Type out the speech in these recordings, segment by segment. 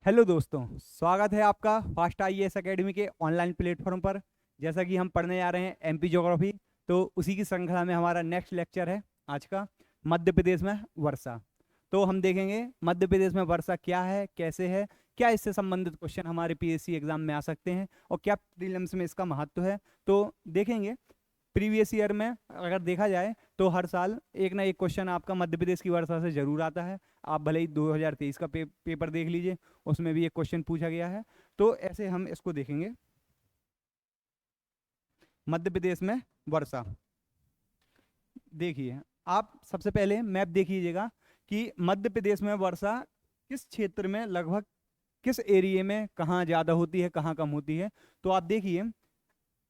Hello दोस्तों, स्वागत है आपका फास्ट आईएएस एकेडमी के ऑनलाइन प्लेटफॉर्म पर। जैसा कि हम पढ़ने जा रहे हैं एमपी ज्योग्राफी, तो उसी की श्रृंखला में हमारा नेक्स्ट लेक्चर है आज का, मध्य प्रदेश में वर्षा। तो हम देखेंगे मध्य प्रदेश में वर्षा क्या है, कैसे है, क्या इससे संबंधित क्वेश्चन हमारे पीएससी एग्जाम में आ सकते हैं और क्या प्रीलिम्स में इसका महत्व है, तो देखेंगे। प्रीवियस ईयर में अगर देखा जाए तो हर साल एक ना एक क्वेश्चन आपका मध्य प्रदेश की वर्षा से जरूर आता है। आप भले ही 2023 का पेपर देख लीजिए, उसमें भी एक क्वेश्चन पूछा गया है। तो ऐसे हम इसको देखेंगे, मध्य प्रदेश में वर्षा। देखिए, आप सबसे पहले मैप देख लीजिएगा कि मध्य प्रदेश में वर्षा किस क्षेत्र में, लगभग किस एरिया में, कहाँ ज़्यादा होती है, कहाँ कम होती है। तो आप देखिए,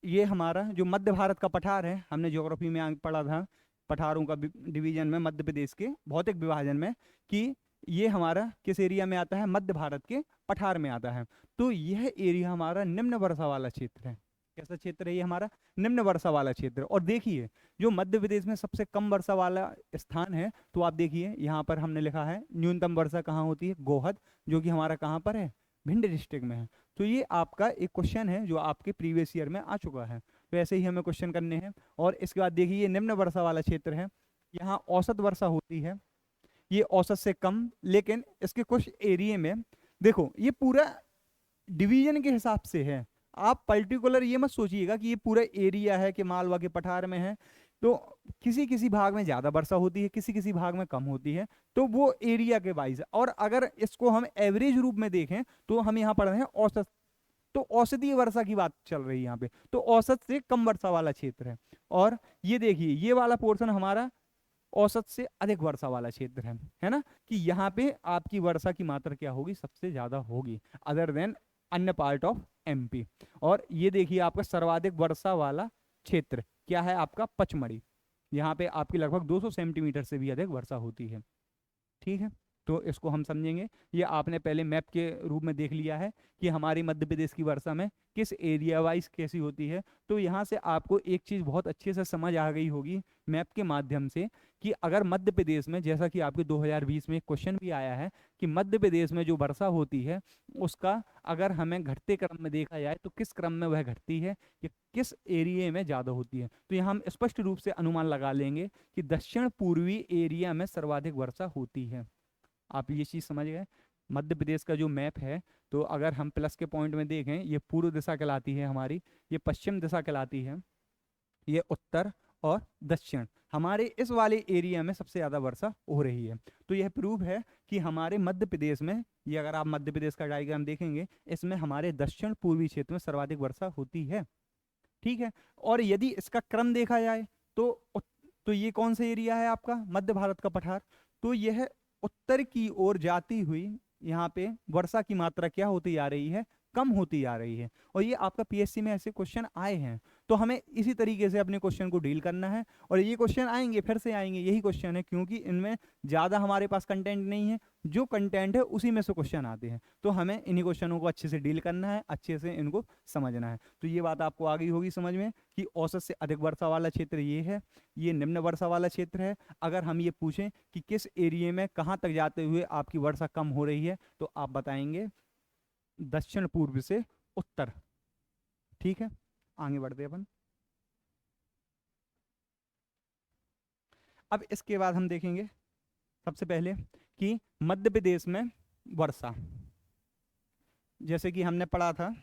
ये हमारा जो मध्य भारत का पठार है, हमने ज्योग्राफी में पढ़ा था पठारों का डिवीजन में, मध्य प्रदेश के भौतिक विभाजन में, कि ये हमारा किस एरिया में आता है, मध्य भारत के पठार में आता है। तो यह एरिया हमारा निम्न वर्षा वाला क्षेत्र है। कैसा क्षेत्र है ये हमारा? निम्न वर्षा वाला क्षेत्र। और देखिए, जो मध्य प्रदेश में सबसे कम वर्षा वाला स्थान है, तो आप देखिए यहाँ पर हमने लिखा है न्यूनतम वर्षा कहाँ होती है, गोहद, जो कि हमारा कहाँ पर है, भिंड डिस्ट्रिक्ट में है। तो ये आपका एक क्वेश्चन है जो आपके प्रीवियस ईयर में आ चुका है। तो ऐसे ही हमें क्वेश्चन करने हैं। और इसके बाद देखिए, ये निम्न वर्षा वाला क्षेत्र है, यहाँ औसत वर्षा होती है, ये औसत से कम, लेकिन इसके कुछ एरिया में देखो, ये पूरा डिवीजन के हिसाब से है। आप पर्टिकुलर ये मत सोचिएगा कि ये पूरा एरिया है कि मालवा के पठार में है। तो किसी किसी भाग में ज्यादा वर्षा होती है, किसी किसी भाग में कम होती है, तो वो एरिया के वाइज। और अगर इसको हम एवरेज रूप में देखें तो हम यहाँ पढ़ रहे हैं औसत। तो औसतीय वर्षा की बात चल रही है यहाँ पे, तो औसत से कम वर्षा वाला क्षेत्र है। और ये देखिए, ये वाला पोर्शन हमारा औसत से अधिक वर्षा वाला क्षेत्र है ना, कि यहाँ पे आपकी वर्षा की मात्रा क्या होगी, सबसे ज्यादा होगी, अदर देन अन्य पार्ट ऑफ एमपी। और ये देखिए, आपका सर्वाधिक वर्षा वाला क्षेत्र क्या है, आपका पचमढ़ी। यहाँ पे आपकी लगभग 200 सेंटीमीटर से भी अधिक वर्षा होती है। ठीक है, तो इसको हम समझेंगे। ये आपने पहले मैप के रूप में देख लिया है कि हमारी मध्य प्रदेश की वर्षा में किस एरिया वाइज कैसी होती है। तो यहाँ से आपको एक चीज़ बहुत अच्छे से समझ आ गई होगी मैप के माध्यम से, कि अगर मध्य प्रदेश में, जैसा कि आपके 2020 में एक क्वेश्चन भी आया है, कि मध्य प्रदेश में जो वर्षा होती है उसका अगर हमें घटते क्रम में देखा जाए तो किस क्रम में वह घटती है, कि किस एरिया में ज़्यादा होती है। तो यहाँ हम स्पष्ट रूप से अनुमान लगा लेंगे कि दक्षिण पूर्वी एरिया में सर्वाधिक वर्षा होती है। आप ये चीज़ समझ गए। मध्य प्रदेश का जो मैप है, तो अगर हम प्लस के पॉइंट में देखें, ये पूर्व दिशा कहलाती है हमारी, ये पश्चिम दिशा कहलाती है, ये उत्तर और दक्षिण, हमारे इस वाले एरिया में सबसे ज़्यादा वर्षा हो रही है। तो यह प्रूव है कि हमारे मध्य प्रदेश में, ये अगर आप मध्य प्रदेश का डायग्राम देखेंगे, इसमें हमारे दक्षिण पूर्वी क्षेत्र में सर्वाधिक वर्षा होती है। ठीक है। और यदि इसका क्रम देखा जाए तो तो ये कौन सा एरिया है आपका, मध्य भारत का पठार। तो यह उत्तर की ओर जाती हुई यहाँ पे वर्षा की मात्रा क्या होती जा रही है, कम होती जा रही है। और ये आपका पीएससी में ऐसे क्वेश्चन आए हैं, तो हमें इसी तरीके से अपने क्वेश्चन को डील करना है। और ये क्वेश्चन आएंगे, फिर से आएंगे, यही क्वेश्चन है, क्योंकि इनमें ज़्यादा हमारे पास कंटेंट नहीं है, जो कंटेंट है उसी में से क्वेश्चन आते हैं। तो हमें इन्हीं क्वेश्चनों को अच्छे से डील करना है, अच्छे से इनको समझना है। तो ये बात आपको आ गई होगी समझ में कि औसत से अधिक वर्षा वाला क्षेत्र ये है, ये निम्न वर्षा वाला क्षेत्र है। अगर हम ये पूछें कि किस एरिया में कहाँ तक जाते हुए आपकी वर्षा कम हो रही है, तो आप बताएंगे दक्षिण पूर्व से उत्तर। ठीक है, आगे बढ़ते हैं अपन। अब इसके बाद हम देखेंगे सबसे पहले कि मध्य प्रदेश में वर्षा, जैसे कि हमने पढ़ा था,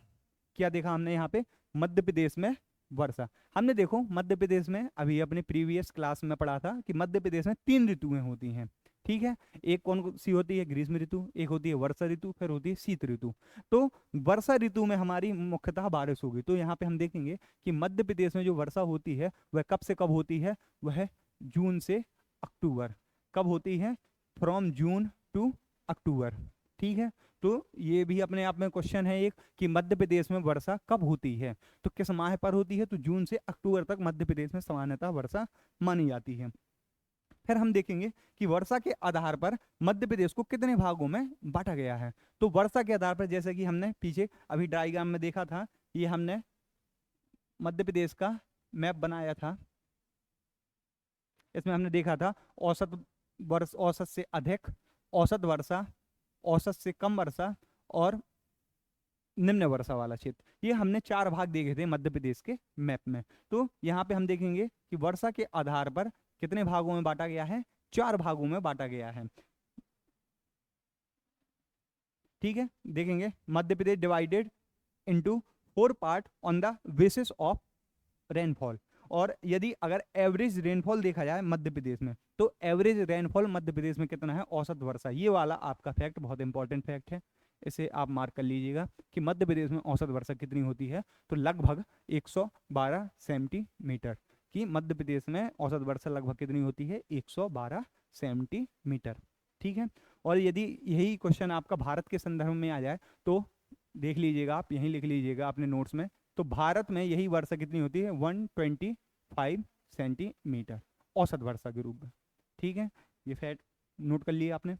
क्या देखा हमने यहाँ पे, मध्य प्रदेश में वर्षा। हमने देखो मध्य प्रदेश में अभी अपने प्रीवियस क्लास में पढ़ा था कि मध्य प्रदेश में 3 ऋतुएं होती हैं। ठीक है, एक कौन सी होती है, ग्रीष्म ऋतु, एक होती है वर्षा ऋतु, फिर होती है शीत ऋतु। तो वर्षा ऋतु में हमारी मुख्यतः बारिश होगी। तो यहाँ पे हम देखेंगे कि मध्य प्रदेश में जो वर्षा होती है वह कब से कब होती है, वह जून से अक्टूबर। कब होती है, फ्रॉम जून टू अक्टूबर। ठीक है, तो ये भी अपने आप में क्वेश्चन है एक, कि मध्य प्रदेश में वर्षा कब होती है, तो किस माह पर होती है, तो जून से अक्टूबर तक मध्य प्रदेश में सामान्यतः वर्षा मानी जाती है। फिर हम देखेंगे कि वर्षा के आधार पर मध्य प्रदेश को कितने भागों में बांटा गया है। तो वर्षा के आधार पर, जैसे कि हमने पीछे अभी डायग्राम में देखा था, ये हमने मध्य प्रदेश का मैप बनाया था, इसमें हमने देखा था औसत वर्ष, औसत से अधिक, औसत वर्षा, औसत से कम वर्षा और निम्न वर्षा वाला क्षेत्र। ये हमने 4 भाग देखे थे मध्य प्रदेश के मैप में। तो यहाँ पे हम देखेंगे कि वर्षा के आधार पर कितने भागों में बांटा गया है, 4 भागों में बांटा गया है। ठीक है, देखेंगे Madhya Pradesh divided into 4 part on the basis of rainfall. और यदि अगर एवरेज रेनफॉल देखा जाए मध्य प्रदेश में, तो एवरेज रेनफॉल मध्य प्रदेश में कितना है, औसत वर्षा। ये वाला आपका फैक्ट बहुत इंपॉर्टेंट फैक्ट है, इसे आप मार्क कर लीजिएगा कि मध्य प्रदेश में औसत वर्षा कितनी होती है। तो लगभग 112 सेंटीमीटर की मध्य प्रदेश में औसत वर्षा लगभग कितनी होती है, 112 सेंटीमीटर। ठीक है, और यदि यही क्वेश्चन आपका भारत के संदर्भ में आ जाए तो देख लीजिएगा, आप यहीं लिख लीजिएगा अपने नोट्स में। तो भारत में यही वर्षा कितनी होती है, 125 सेंटीमीटर औसत वर्षा के रूप में। ठीक है, ये फैक्ट नोट कर लिया आपने।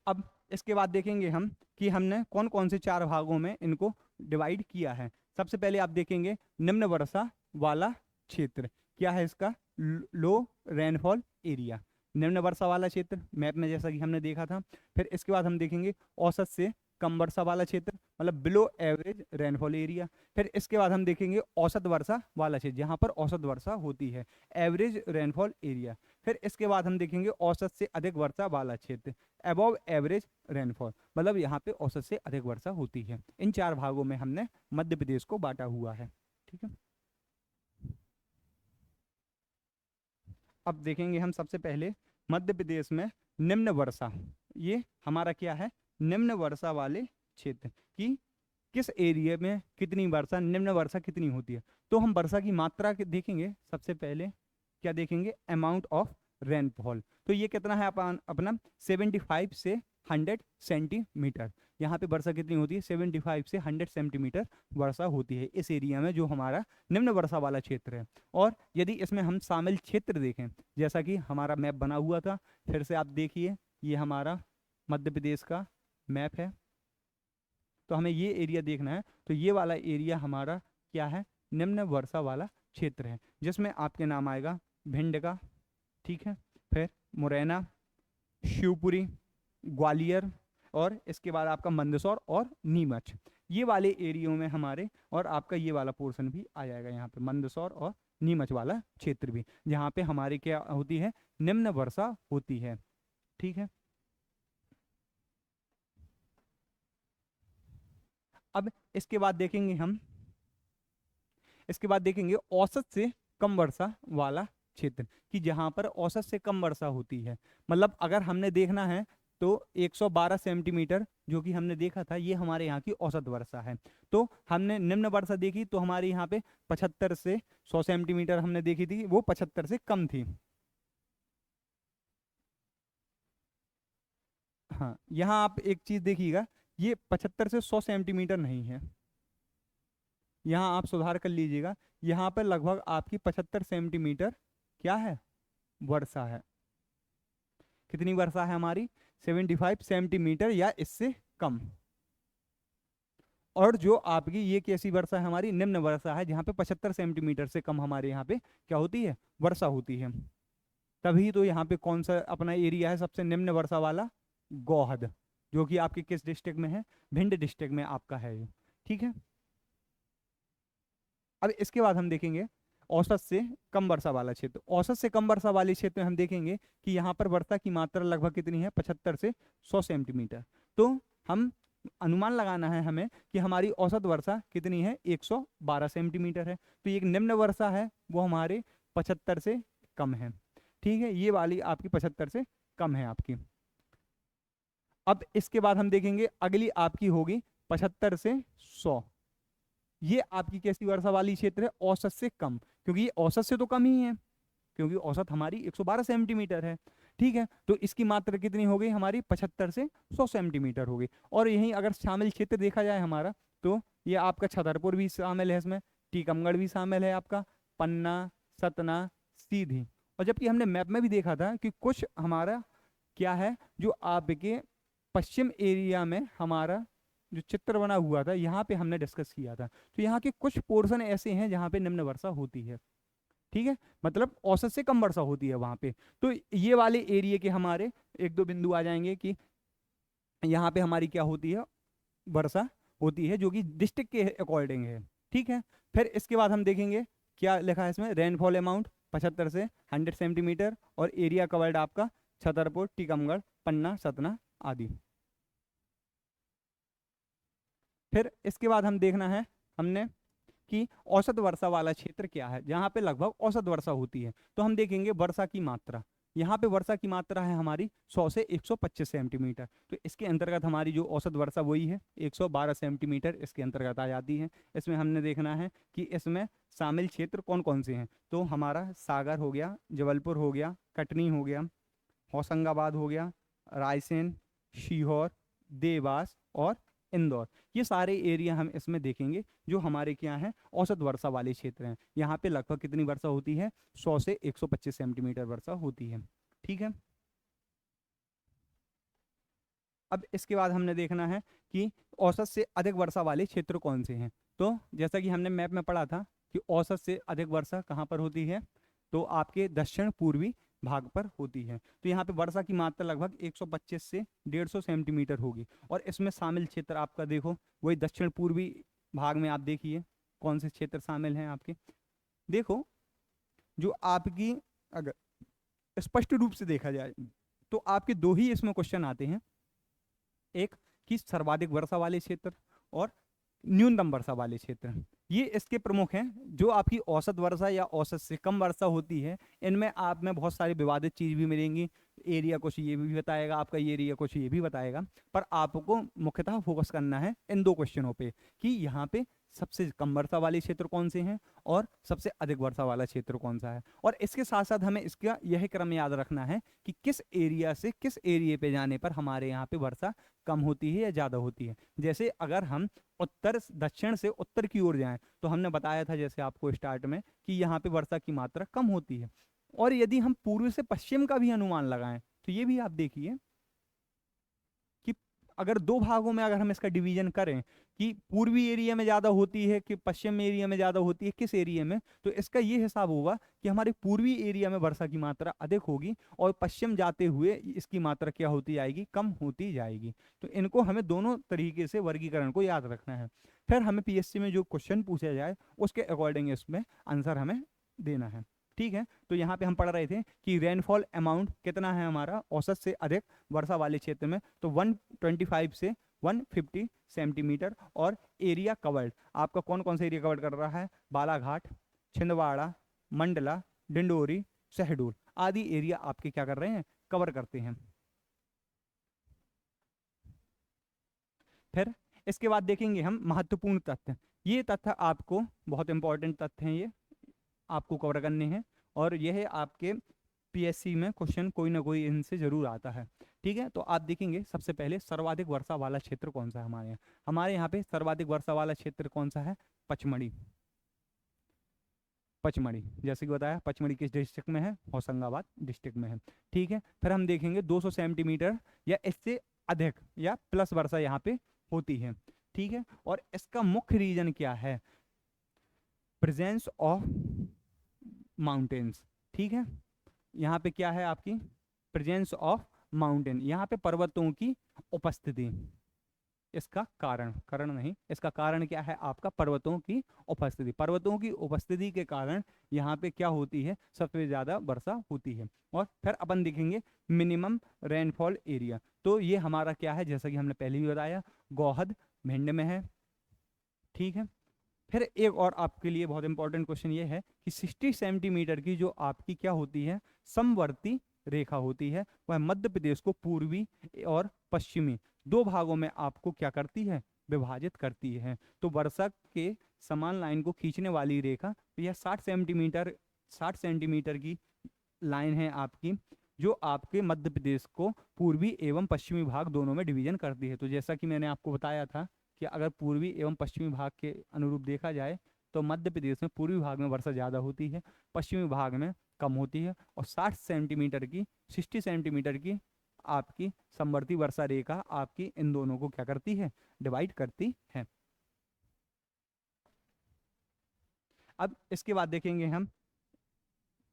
अब इसके बाद देखेंगे हम कि हमने कौन कौन से 4 भागों में इनको डिवाइड किया है। सबसे पहले आप देखेंगे निम्न वर्षा वाला क्षेत्र, क्या है इसका, लो रेनफॉल एरिया, निम्न वर्षा वाला क्षेत्र मैप में जैसा कि हमने देखा था। फिर इसके बाद हम देखेंगे औसत से कम वर्षा वाला क्षेत्र, मतलब बिलो एवरेज रेनफॉल एरिया। फिर इसके बाद हम देखेंगे औसत वर्षा वाला क्षेत्र, जहाँ पर औसत वर्षा होती है, एवरेज रेनफॉल एरिया। फिर इसके बाद हम देखेंगे औसत से अधिक वर्षा वाला क्षेत्र, अबव एवरेज रेनफॉल, मतलब यहाँ पे औसत से अधिक वर्षा होती है। इन 4 भागों में हमने मध्य प्रदेश को बांटा हुआ है। ठीक है, अब देखेंगे हम सबसे पहले मध्य प्रदेश में निम्न वर्षा, ये हमारा क्या है, निम्न वर्षा वाले क्षेत्र की किस एरिया में कितनी वर्षा, निम्न वर्षा कितनी होती है। तो हम वर्षा की मात्रा के देखेंगे, सबसे पहले क्या देखेंगे, अमाउंट ऑफ रेनफॉल। तो ये कितना है अपना 75 से 100 सेंटीमीटर। यहाँ पे वर्षा कितनी होती है, 75 से 100 सेंटीमीटर वर्षा होती है इस एरिया में, जो हमारा निम्न वर्षा वाला क्षेत्र है। और यदि इसमें हम शामिल क्षेत्र देखें, जैसा कि हमारा मैप बना हुआ था, फिर से आप देखिए, ये हमारा मध्य प्रदेश का मैप है। तो हमें ये एरिया देखना है, तो ये वाला एरिया हमारा क्या है, निम्न वर्षा वाला क्षेत्र है, जिसमें आपके नाम आएगा भिंड का, ठीक है, फिर मुरैना, शिवपुरी, ग्वालियर, और इसके बाद आपका मंदसौर और नीमच। ये वाले एरियो में हमारे, और आपका ये वाला पोर्शन भी आ जाएगा यहाँ पे, मंदसौर और नीमच वाला क्षेत्र भी, जहाँ पे हमारी क्या होती है, निम्न वर्षा होती है। ठीक है, अब इसके बाद देखेंगे हम, इसके बाद देखेंगे औसत से कम वर्षा वाला क्षेत्र, कि जहां पर औसत से कम वर्षा होती है। मतलब अगर हमने देखना है तो 112 सेंटीमीटर जो कि हमने देखा था, ये हमारे यहाँ की औसत वर्षा है। तो हमने निम्न वर्षा देखी तो हमारे यहाँ पे 75 से 100 सेंटीमीटर हमने देखी थी, वो 75 से कम थी। हाँ, यहाँ आप एक चीज देखिएगा, ये 75 से 100 सेंटीमीटर नहीं है, यहाँ आप सुधार कर लीजिएगा, यहाँ पर लगभग आपकी 75 सेंटीमीटर क्या है, वर्षा है। कितनी वर्षा है हमारी, 75 सेंटीमीटर या इससे कम। और जो आपकी ये कैसी वर्षा है, हमारी निम्न वर्षा है, जहाँ पे 75 सेंटीमीटर से कम हमारे यहाँ पे क्या होती है, वर्षा होती है। तभी तो यहाँ पे कौन सा अपना एरिया है सबसे निम्न वर्षा वाला, गोहद, जो कि आपके किस डिस्ट्रिक्ट में है, भिंड डिस्ट्रिक्ट में आपका है ये। ठीक है, अब इसके बाद हम देखेंगे औसत से कम वर्षा वाला क्षेत्र। औसत से कम वर्षा वाले क्षेत्र में हम देखेंगे कि यहाँ पर वर्षा की मात्रा लगभग कितनी है, 75 से 100 सेंटीमीटर। तो हम अनुमान लगाना है हमें कि हमारी औसत वर्षा कितनी है, 112 सेंटीमीटर है। तो ये एक निम्न वर्षा है, वो हमारे 75 से कम है। ठीक है, ये वाली आपकी 75 से कम है आपकी। अब इसके बाद हम देखेंगे अगली आपकी होगी 75 से 100, ये आपकी कैसी वर्षा वाली क्षेत्र है, औसत से कम, क्योंकि ये औसत से तो कम ही है, क्योंकि औसत हमारी 112 सेंटीमीटर है। ठीक है, तो इसकी मात्रा कितनी हो गई हमारी, 75 से 100 सेंटीमीटर हो गई। और यहीं अगर शामिल क्षेत्र देखा जाए हमारा, तो ये आपका छतरपुर भी शामिल है इसमें, टीकमगढ़ भी शामिल है आपका, पन्ना, सतना, सीधी। और जबकि हमने मैप में भी देखा था कि कुछ हमारा क्या है, जो आपके पश्चिम एरिया में हमारा जो चित्र बना हुआ था, यहाँ पे हमने डिस्कस किया था, तो यहाँ के कुछ पोर्शन ऐसे हैं जहाँ पे निम्न वर्षा होती है। ठीक है, मतलब औसत से कम वर्षा होती है वहां पे। तो ये वाले एरिया के हमारे एक दो बिंदु आ जाएंगे कि यहाँ पे हमारी क्या होती है, वर्षा होती है, जो कि डिस्ट्रिक्ट के अकॉर्डिंग है। ठीक है, फिर इसके बाद हम देखेंगे क्या लिखा है इसमें, रेनफॉल अमाउंट 75 से 100 सेंटीमीटर, और एरिया कवर्ड आपका छतरपुर, टीकमगढ़, पन्ना, सतना आदि। फिर इसके बाद हम देखना है हमने कि औसत वर्षा वाला क्षेत्र क्या है, जहाँ पे लगभग औसत वर्षा होती है। तो हम देखेंगे वर्षा की मात्रा, यहाँ पे वर्षा की मात्रा है हमारी 100 से 125 सेंटीमीटर। तो इसके अंतर्गत हमारी जो औसत वर्षा वही है 112 सेंटीमीटर, इसके अंतर्गत आ जाती है। इसमें हमने देखना है कि इसमें शामिल क्षेत्र कौन कौन से हैं। तो हमारा सागर हो गया, जबलपुर हो गया, कटनी हो गया, होशंगाबाद हो गया, रायसेन, सीहोर, देवास और इंदौर, ये सारे एरिया हम इसमें देखेंगे जो हमारे क्या हैं, औसत वर्षा वाले क्षेत्र हैं। यहाँ पे लगभग कितनी वर्षा होती है, 100 से 125 सेंटीमीटर वर्षा होती है। ठीक है, अब इसके बाद हमने देखना है कि औसत से अधिक वर्षा वाले क्षेत्र कौन से हैं। तो जैसा कि हमने मैप में पढ़ा था कि औसत से अधिक वर्षा कहाँ पर होती है, तो आपके दक्षिण पूर्वी भाग पर होती है। तो यहाँ पे वर्षा की मात्रा लगभग 125 से 150 सेंटीमीटर होगी। और इसमें शामिल क्षेत्र आपका देखो, वही दक्षिण पूर्वी भाग में आप देखिए कौन से क्षेत्र शामिल हैं आपके। देखो, जो आपकी अगर स्पष्ट रूप से देखा जाए तो आपके दो ही इसमें क्वेश्चन आते हैं, एक कि सर्वाधिक वर्षा वाले क्षेत्र और न्यूनतम वर्षा वाले क्षेत्र, ये इसके प्रमुख हैं। जो आपकी औसत वर्षा या औसत से कम वर्षा होती है, इनमें आप में बहुत सारी विवादित चीज भी मिलेंगी। एरिया कुछ ये भी बताएगा आपका, ये एरिया कुछ ये भी बताएगा, पर आपको मुख्यतः फोकस करना है इन दो क्वेश्चनों पे कि यहाँ पे सबसे कम वर्षा वाले क्षेत्र कौन से हैं और सबसे अधिक वर्षा वाला क्षेत्र कौन सा है। और इसके साथ साथ हमें इसका यह क्रम याद रखना है कि किस एरिया से किस एरिया पे जाने पर हमारे यहाँ पे वर्षा कम होती है या ज़्यादा होती है। जैसे अगर हम उत्तर दक्षिण से उत्तर की ओर जाएं, तो हमने बताया था जैसे आपको स्टार्ट में कि यहाँ पे वर्षा की मात्रा कम होती है। और यदि हम पूर्व से पश्चिम का भी अनुमान लगाएं, तो ये भी आप देखिए कि अगर दो भागों में अगर हम इसका डिवीजन करें कि पूर्वी एरिया में ज़्यादा होती है कि पश्चिम एरिया में ज़्यादा होती है, किस एरिया में, तो इसका ये हिसाब होगा कि हमारे पूर्वी एरिया में वर्षा की मात्रा अधिक होगी और पश्चिम जाते हुए इसकी मात्रा क्या होती जाएगी, कम होती जाएगी। तो इनको हमें दोनों तरीके से वर्गीकरण को याद रखना है। फिर हमें पीएससी में जो क्वेश्चन पूछा जाए उसके अकॉर्डिंग इसमें आंसर हमें देना है। ठीक है, तो यहाँ पे हम पढ़ रहे थे कि रेनफॉल अमाउंट कितना है हमारा औसत से अधिक वर्षा वाले क्षेत्र में, तो 125 से 150 सेंटीमीटर। और एरिया कवर्ड आपका कौन कौन सा एरिया कवर्ड कर रहा है, बालाघाट, छिंदवाड़ा, मंडला, डिंडोरी, शहडोल आदि एरिया आपके क्या कर रहे हैं, कवर करते हैं। फिर इसके बाद देखेंगे हम महत्वपूर्ण तथ्य। ये तथ्य आपको बहुत इंपॉर्टेंट तथ्य हैं, ये आपको कवर करने हैं और यह आपके पीएससी में क्वेश्चन कोई ना कोई इनसे जरूर आता है। ठीक है, तो आप देखेंगे सबसे पहले सर्वाधिक वर्षा वाला क्षेत्र कौन सा है हमारे यहाँ पे सर्वाधिक वर्षा वाला क्षेत्र कौन सा है, पचमढ़ी। पचमढ़ी जैसे कि बताया, पचमढ़ी किस डिस्ट्रिक्ट में है, होशंगाबाद डिस्ट्रिक्ट में है। ठीक है, फिर हम देखेंगे 200 सेंटीमीटर या इससे अधिक या प्लस वर्षा यहाँ पे होती है। ठीक है, और इसका मुख्य रीजन क्या है, प्रेजेंस ऑफ माउंटेन्स। ठीक है, यहाँ पे क्या है आपकी प्रेजेंस ऑफ माउंटेन, यहाँ पे पर्वतों की उपस्थिति। इसका कारण, कारण नहीं, इसका कारण क्या है आपका पर्वतों की उपस्थिति। पर्वतों की उपस्थिति के कारण यहाँ पे क्या होती है, सबसे ज्यादा वर्षा होती है। और फिर अपन देखेंगे मिनिमम रेनफॉल एरिया, तो ये हमारा क्या है, जैसा कि हमने पहले भी बताया, गोहद भिंड में है। ठीक है, फिर एक और आपके लिए बहुत इंपॉर्टेंट क्वेश्चन ये है कि 60 सेंटीमीटर की जो आपकी क्या होती है, समवर्ती रेखा होती है, वह मध्य प्रदेश को पूर्वी और पश्चिमी दो भागों में आपको क्या करती है, विभाजित करती है। तो वर्षा के समान लाइन को खींचने वाली रेखा, तो यह 60 सेंटीमीटर की लाइन है आपकी, जो आपके मध्य प्रदेश को पूर्वी एवं पश्चिमी भाग दोनों में डिवीजन करती है। तो जैसा कि मैंने आपको बताया था कि अगर पूर्वी एवं पश्चिमी भाग के अनुरूप देखा जाए, तो मध्य प्रदेश में पूर्वी भाग में वर्षा ज़्यादा होती है, पश्चिमी भाग में कम होती है। और 60 सेंटीमीटर की आपकी समवर्ती वर्षा रेखा आपकी इन दोनों को क्या करती है, डिवाइड करती है। अब इसके बाद देखेंगे हम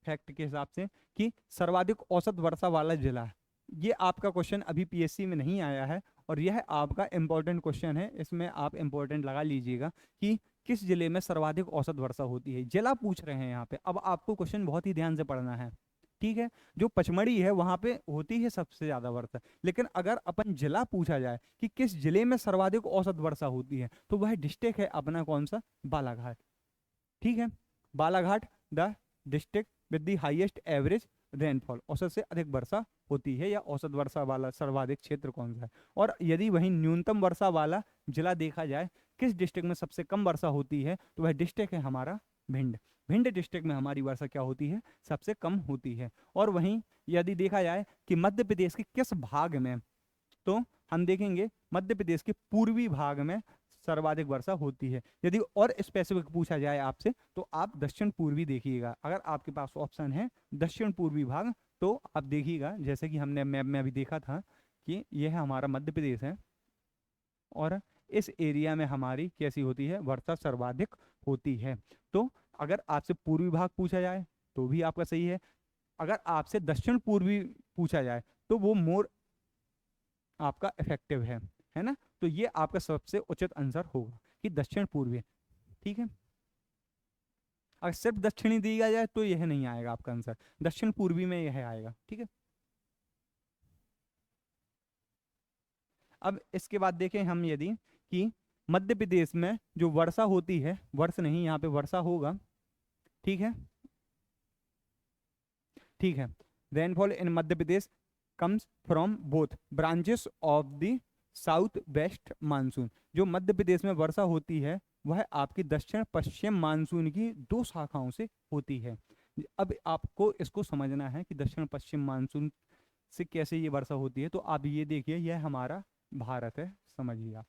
फैक्ट के हिसाब से कि सर्वाधिक औसत वर्षा वाला जिला है। ये आपका क्वेश्चन अभी पीएससी में नहीं आया है और यह आपका इंपॉर्टेंट क्वेश्चन है, इसमें आप इंपॉर्टेंट लगा लीजिएगा कि किस जिले में सर्वाधिक औसत वर्षा होती है, जिला पूछ रहे हैं यहाँ पे। अब आपको क्वेश्चन बहुत ही ध्यान से पढ़ना है, ठीक है। जो पचमढ़ी है वहां पे होती है सबसे ज्यादा वर्षा, लेकिन अगर अपन जिला पूछा जाए कि किस जिले में सर्वाधिक औसत वर्षा होती है, तो वह डिस्ट्रिक्ट है अपना कौन सा, बालाघाट, ठीक है। Balaghat the district with the highest average rainfall, औसत से अधिक वर्षा होती है, या औसत वर्षा वाला सर्वाधिक क्षेत्र कौन सा है। और यदि वहीं न्यूनतम वर्षा वाला जिला देखा जाए, किस डिस्ट्रिक्ट में सबसे कम वर्षा होती है, तो वह डिस्ट्रिक्ट है हमारा भिंड। भिंड डिस्ट्रिक्ट में हमारी वर्षा क्या होती है, सबसे कम होती है। और वहीं यदि देखा जाए कि मध्य प्रदेश के किस भाग में, तो हम देखेंगे मध्य प्रदेश के पूर्वी भाग में सर्वाधिक वर्षा होती है। यदि और स्पेसिफिक पूछा जाए आपसे, तो आप दक्षिण पूर्वी देखिएगा। अगर आपके पास ऑप्शन है दक्षिण पूर्वी भाग, तो आप देखिएगा, जैसे कि हमने मैप में अभी देखा था कि यह हमारा मध्य प्रदेश है और इस एरिया में हमारी कैसी होती है, वर्षा सर्वाधिक होती है। तो अगर आपसे पूर्वी भाग पूछा जाए तो भी आपका सही है, अगर आपसे दक्षिण पूर्वी पूछा जाए तो वो मोर आपका इफेक्टिव है ना। तो ये आपका सबसे उचित आंसर होगा कि दक्षिण पूर्वी, ठीक है। अगर सिर्फ दक्षिणी दिया जाए तो यह नहीं आएगा आपका आंसर, दक्षिण पूर्वी में यह आएगा, ठीक है। अब इसके बाद देखें हम यदि कि मध्य प्रदेश में जो वर्षा होती है, वर्ष नहीं यहाँ पे वर्षा होगा, ठीक है, ठीक है। Rainfall in Madhya Pradesh comes from both branches of the south west monsoon. जो मध्य प्रदेश में वर्षा होती है वह आपकी दक्षिण पश्चिम मानसून की दो शाखाओं से होती है। अब आपको इसको समझना है कि दक्षिण पश्चिम मानसून से कैसे ये वर्षा होती है। तो आप ये देखिए, यह हमारा भारत है, समझिए आप,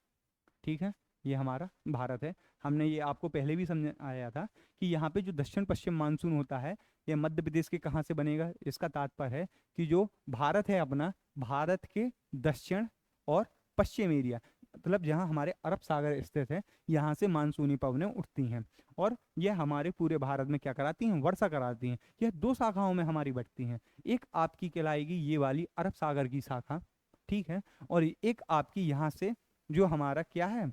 ठीक है, ये हमारा भारत है। हमने ये आपको पहले भी समझाया था कि यहाँ पे जो दक्षिण पश्चिम मानसून होता है, ये मध्य प्रदेश के कहाँ से बनेगा। इसका तात्पर्य है कि जो भारत है अपना, भारत के दक्षिण और पश्चिम एरिया, मतलब जहाँ हमारे अरब सागर स्थित है, यहाँ से मानसूनी पवनें उठती हैं और यह हमारे पूरे भारत में क्या कराती हैं, वर्षा कराती हैं। यह दो शाखाओं में हमारी बढ़ती हैं, एक आपकी कहलाएगी ये वाली अरब सागर की शाखा, ठीक है, और एक आपकी यहाँ से जो हमारा क्या है,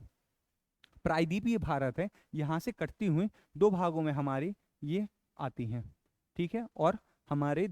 प्रायद्वीपीय भारत है, यहाँ से कटती हुई दो भागों में हमारी ये आती हैं, ठीक है। और हमारे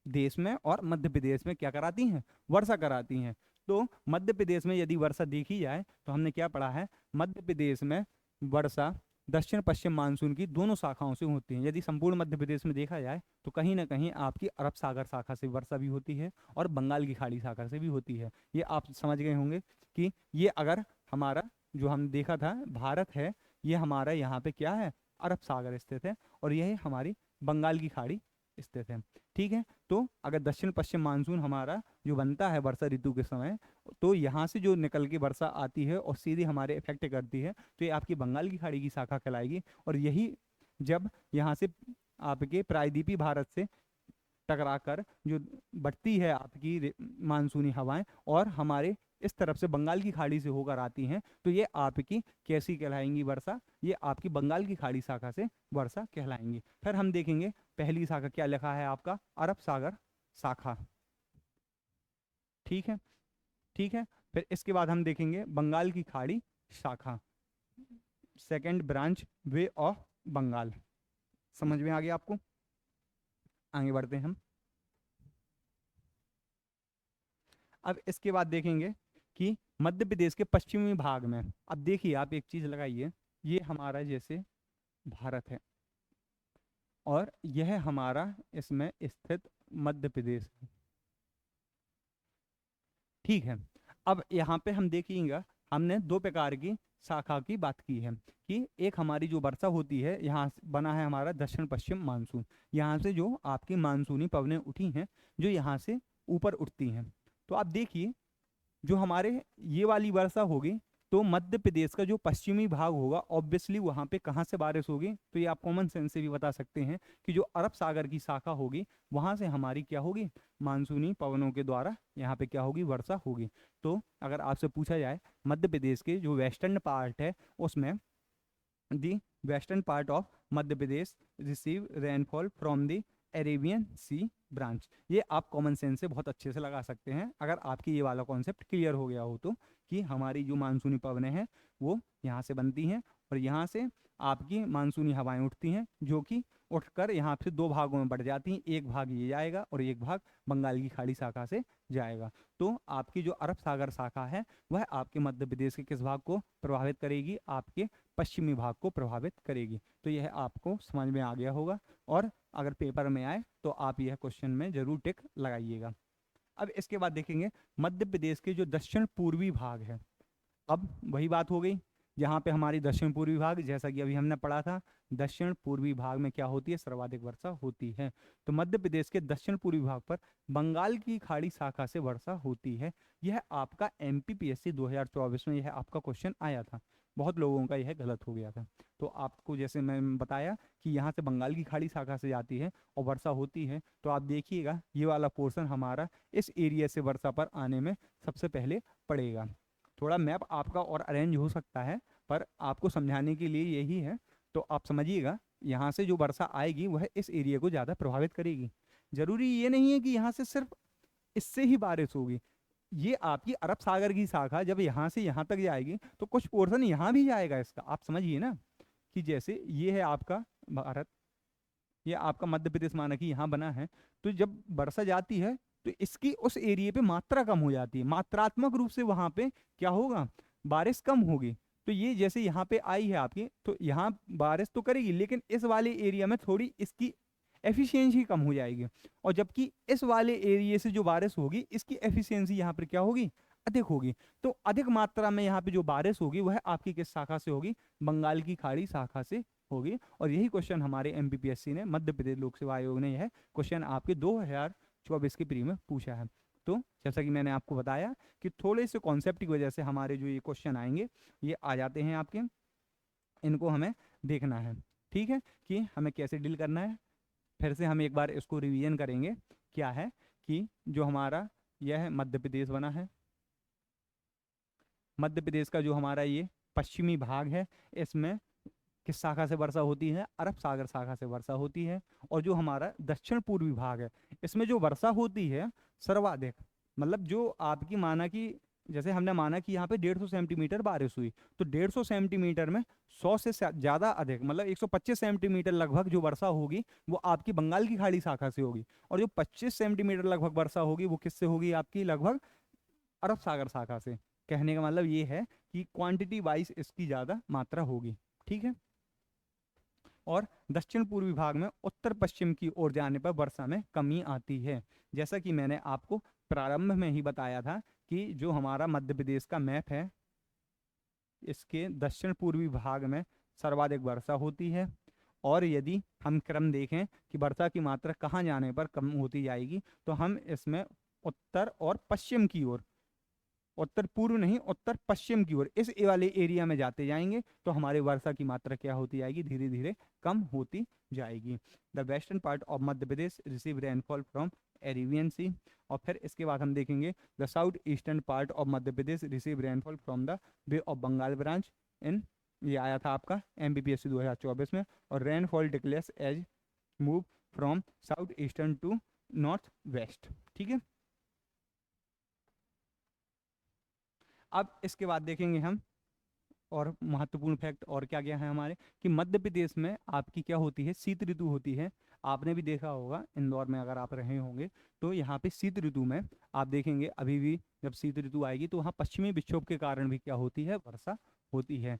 देश में और मध्य प्रदेश में क्या कराती हैं, वर्षा कराती हैं। तो मध्य प्रदेश में यदि वर्षा देखी जाए तो हमने क्या पढ़ा है, मध्य प्रदेश में वर्षा दक्षिण पश्चिम मानसून की दोनों शाखाओं से होती है। यदि संपूर्ण मध्य प्रदेश में देखा जाए तो कहीं ना कहीं आपकी अरब सागर शाखा से वर्षा भी होती है और बंगाल की खाड़ी शाखा से भी होती है। ये आप समझ गए होंगे कि ये अगर हमारा जो हम देखा था भारत है, ये हमारा यहाँ पे क्या है, अरब सागर स्थित है और यह हमारी बंगाल की खाड़ी स्थित है, ठीक है। तो अगर दक्षिण पश्चिम मानसून हमारा जो बनता है वर्षा ऋतु के समय, तो यहाँ से जो निकल के वर्षा आती है और सीधे हमारे इफेक्ट करती है, तो ये आपकी बंगाल की खाड़ी की शाखा कहलाएगी। और यही जब यहाँ से आपके प्रायद्वीपीय भारत से टकराकर जो बढ़ती है आपकी मानसूनी हवाएं और हमारे इस तरफ से बंगाल की खाड़ी से होकर आती हैं, तो ये आपकी कैसी कहलाएंगी, वर्षा, ये आपकी बंगाल की खाड़ी शाखा से वर्षा कहलाएंगी। फिर हम देखेंगे पहली शाखा क्या लिखा है आपका, अरब सागर शाखा, ठीक है, ठीक है। फिर इसके बाद हम देखेंगे बंगाल की खाड़ी शाखा, second branch bay of Bengal. समझ में आ गया आपको, आगे बढ़ते हैं हम। अब इसके बाद देखेंगे कि मध्य प्रदेश के पश्चिमी भाग में, अब देखिए आप एक चीज लगाइए, ये हमारा जैसे भारत है और यह हमारा इसमें स्थित मध्य प्रदेश है, ठीक है। अब यहाँ पे हम देखिएगा, हमने दो प्रकार की शाखा की बात की है कि एक हमारी जो वर्षा होती है, यहाँ बना है हमारा दक्षिण पश्चिम मानसून, यहाँ से जो आपकी मानसूनी पवनें उठी हैं जो यहाँ से ऊपर उठती हैं। तो आप देखिए जो हमारे ये वाली वर्षा होगी, तो मध्य प्रदेश का जो पश्चिमी भाग होगा ऑब्वियसली वहाँ पे कहाँ से बारिश होगी, तो ये आप कॉमन सेंस से भी बता सकते हैं कि जो अरब सागर की शाखा होगी वहाँ से हमारी क्या होगी, मानसूनी पवनों के द्वारा यहाँ पे क्या होगी, वर्षा होगी। तो अगर आपसे पूछा जाए मध्य प्रदेश के जो वेस्टर्न पार्ट है उसमें, the western part of Madhya Pradesh receive rainfall from the Arabian sea branch. ये आप कॉमन सेंस से बहुत अच्छे से लगा सकते हैं अगर आपकी ये वाला कॉन्सेप्ट क्लियर हो गया हो तो, कि हमारी जो मानसूनी पवनें हैं वो यहाँ से बनती हैं और यहाँ से आपकी मानसूनी हवाएं उठती हैं, जो कि उठकर यहाँ से दो भागों में बढ़ जाती हैं। एक भाग ये जाएगा और एक भाग बंगाल की खाड़ी शाखा से जाएगा। तो आपकी जो अरब सागर शाखा है वह आपके मध्य प्रदेश के किस भाग को प्रभावित करेगी? आपके पश्चिमी भाग को प्रभावित करेगी। तो यह आपको समझ में आ गया होगा, और अगर पेपर में आए तो आप यह क्वेश्चन में जरूर टिक लगाइएगा। अब इसके बाद देखेंगे मध्य प्रदेश के जो दक्षिण पूर्वी भाग है। अब वही बात हो गई, यहाँ पे हमारी दक्षिण पूर्वी भाग, जैसा कि अभी हमने पढ़ा था, दक्षिण पूर्वी भाग में क्या होती है? सर्वाधिक वर्षा होती है। तो मध्य प्रदेश के दक्षिण पूर्वी भाग पर बंगाल की खाड़ी शाखा से वर्षा होती है। यह आपका एमपीपीएससी 2024 में यह आपका क्वेश्चन आया था। बहुत लोगों का यह गलत हो गया था। तो आपको जैसे मैं बताया कि यहाँ से बंगाल की खाड़ी शाखा से जाती है और वर्षा होती है, तो आप देखिएगा ये वाला पोर्शन हमारा इस एरिया से वर्षा पर आने में सबसे पहले पड़ेगा। थोड़ा मैप आपका और अरेंज हो सकता है, पर आपको समझाने के लिए यही है। तो आप समझिएगा, यहाँ से जो वर्षा आएगी वह इस एरिया को ज़्यादा प्रभावित करेगी। जरूरी ये नहीं है कि यहाँ से सिर्फ इससे ही बारिश होगी। ये आपकी अरब सागर की शाखा जब यहाँ से यहाँ तक जाएगी तो कुछ पोर्शन यहाँ भी जाएगा इसका। आप समझिए ना, कि जैसे ये है आपका भारत, ये आपका मध्य प्रदेश माना कि यहाँ बना है, तो जब वर्षा जाती है तो इसकी उस एरिया पे मात्रा कम हो जाती है। मात्रात्मक रूप से वहां पे क्या होगा? बारिश कम होगी। तो ये जैसे यहाँ पे आई है आपकी, तो यहाँ बारिश तो करेगी, लेकिन इस वाले एरिया में थोड़ी इसकी एफिशिएंसी कम हो जाएगी। और जबकि इस वाले एरिया से जो बारिश होगी इसकी एफिशिएंसी यहाँ पर क्या होगी? अधिक होगी। तो अधिक मात्रा में यहाँ पे जो बारिश होगी वह आपकी किस शाखा से होगी? बंगाल की खाड़ी शाखा से होगी। और यही क्वेश्चन हमारे एमपीपीएससी ने, मध्य प्रदेश लोक सेवा आयोग ने, यह क्वेश्चन आपके 2024 के प्री में पूछा है। तो जैसा कि मैंने आपको बताया कि थोड़े से कॉन्सेप्ट की वजह से हमारे जो ये क्वेश्चन आएंगे ये आ जाते हैं आपके, इनको हमें देखना है। ठीक है, कि हमें कैसे डील करना है। फिर से हम एक बार इसको रिवीजन करेंगे। क्या है कि जो हमारा यह मध्य प्रदेश बना है, मध्य प्रदेश का जो हमारा ये पश्चिमी भाग है, इसमें किस शाखा से वर्षा होती है? अरब सागर शाखा से वर्षा होती है। और जो हमारा दक्षिण पूर्वी भाग है, इसमें जो वर्षा होती है सर्वाधिक, मतलब जो आपकी माना कि जैसे हमने माना कि यहाँ पे 150 सेंटीमीटर बारिश हुई, तो 150 सेंटीमीटर में 100 से ज़्यादा अधिक, मतलब 125 सेंटीमीटर लगभग जो वर्षा होगी वो आपकी बंगाल की खाड़ी शाखा से होगी। और जो 25 सेंटीमीटर लगभग वर्षा होगी वो किससे होगी? आपकी लगभग अरब सागर शाखा से। कहने का मतलब ये है कि क्वांटिटी वाइज इसकी ज़्यादा मात्रा होगी। ठीक है। और दक्षिण पूर्वी भाग में उत्तर पश्चिम की ओर जाने पर वर्षा में कमी आती है। जैसा कि मैंने आपको प्रारंभ में ही बताया था कि जो हमारा मध्य प्रदेश का मैप है, इसके दक्षिण पूर्वी भाग में सर्वाधिक वर्षा होती है। और यदि हम क्रम देखें कि वर्षा की मात्रा कहाँ जाने पर कम होती जाएगी, तो हम इसमें उत्तर और पश्चिम की ओर, उत्तर पूर्व नहीं उत्तर पश्चिम की ओर, इस वाले एरिया में जाते जाएंगे तो हमारे वर्षा की मात्रा क्या होती जाएगी? धीरे धीरे कम होती जाएगी। The western part of Madhya Pradesh receive rainfall from Arabian sea. और फिर इसके बाद हम देखेंगे the south eastern part of Madhya Pradesh receive rainfall from the bay of Bengal branch in, ये आया था आपका एमपीपीएससी 2024 में। और rainfall declares as move from south eastern to north west. ठीक है। अब इसके बाद देखेंगे हम और महत्वपूर्ण फैक्ट और क्या क्या है हमारे, कि मध्य प्रदेश में आपकी क्या होती है? शीत ऋतु होती है। आपने भी देखा होगा इंदौर में अगर आप रहे होंगे, तो यहाँ पे शीत ऋतु में आप देखेंगे अभी भी जब शीत ऋतु आएगी तो वहाँ पश्चिमी विक्षोभ के कारण भी क्या होती है? वर्षा होती है।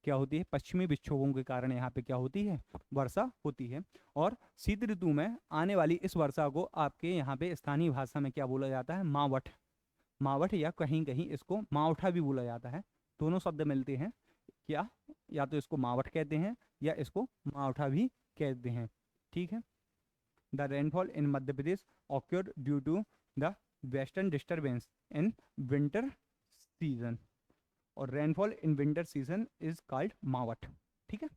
क्या होती है? पश्चिमी विक्षोभों के कारण यहाँ पे क्या होती है? वर्षा होती है। और शीत ऋतु में आने वाली इस वर्षा को आपके यहाँ पे स्थानीय भाषा में क्या बोला जाता है? मावठ। मावठ, या कहीं कहीं इसको मावठा भी बोला जाता है। दोनों शब्द मिलते हैं क्या, या तो इसको मावठ कहते हैं या इसको मावठा भी कहते हैं। ठीक है। The rainfall in Madhya Pradesh occurred due to the western disturbance in winter season. और rainfall in winter season is called mawath. ठीक है।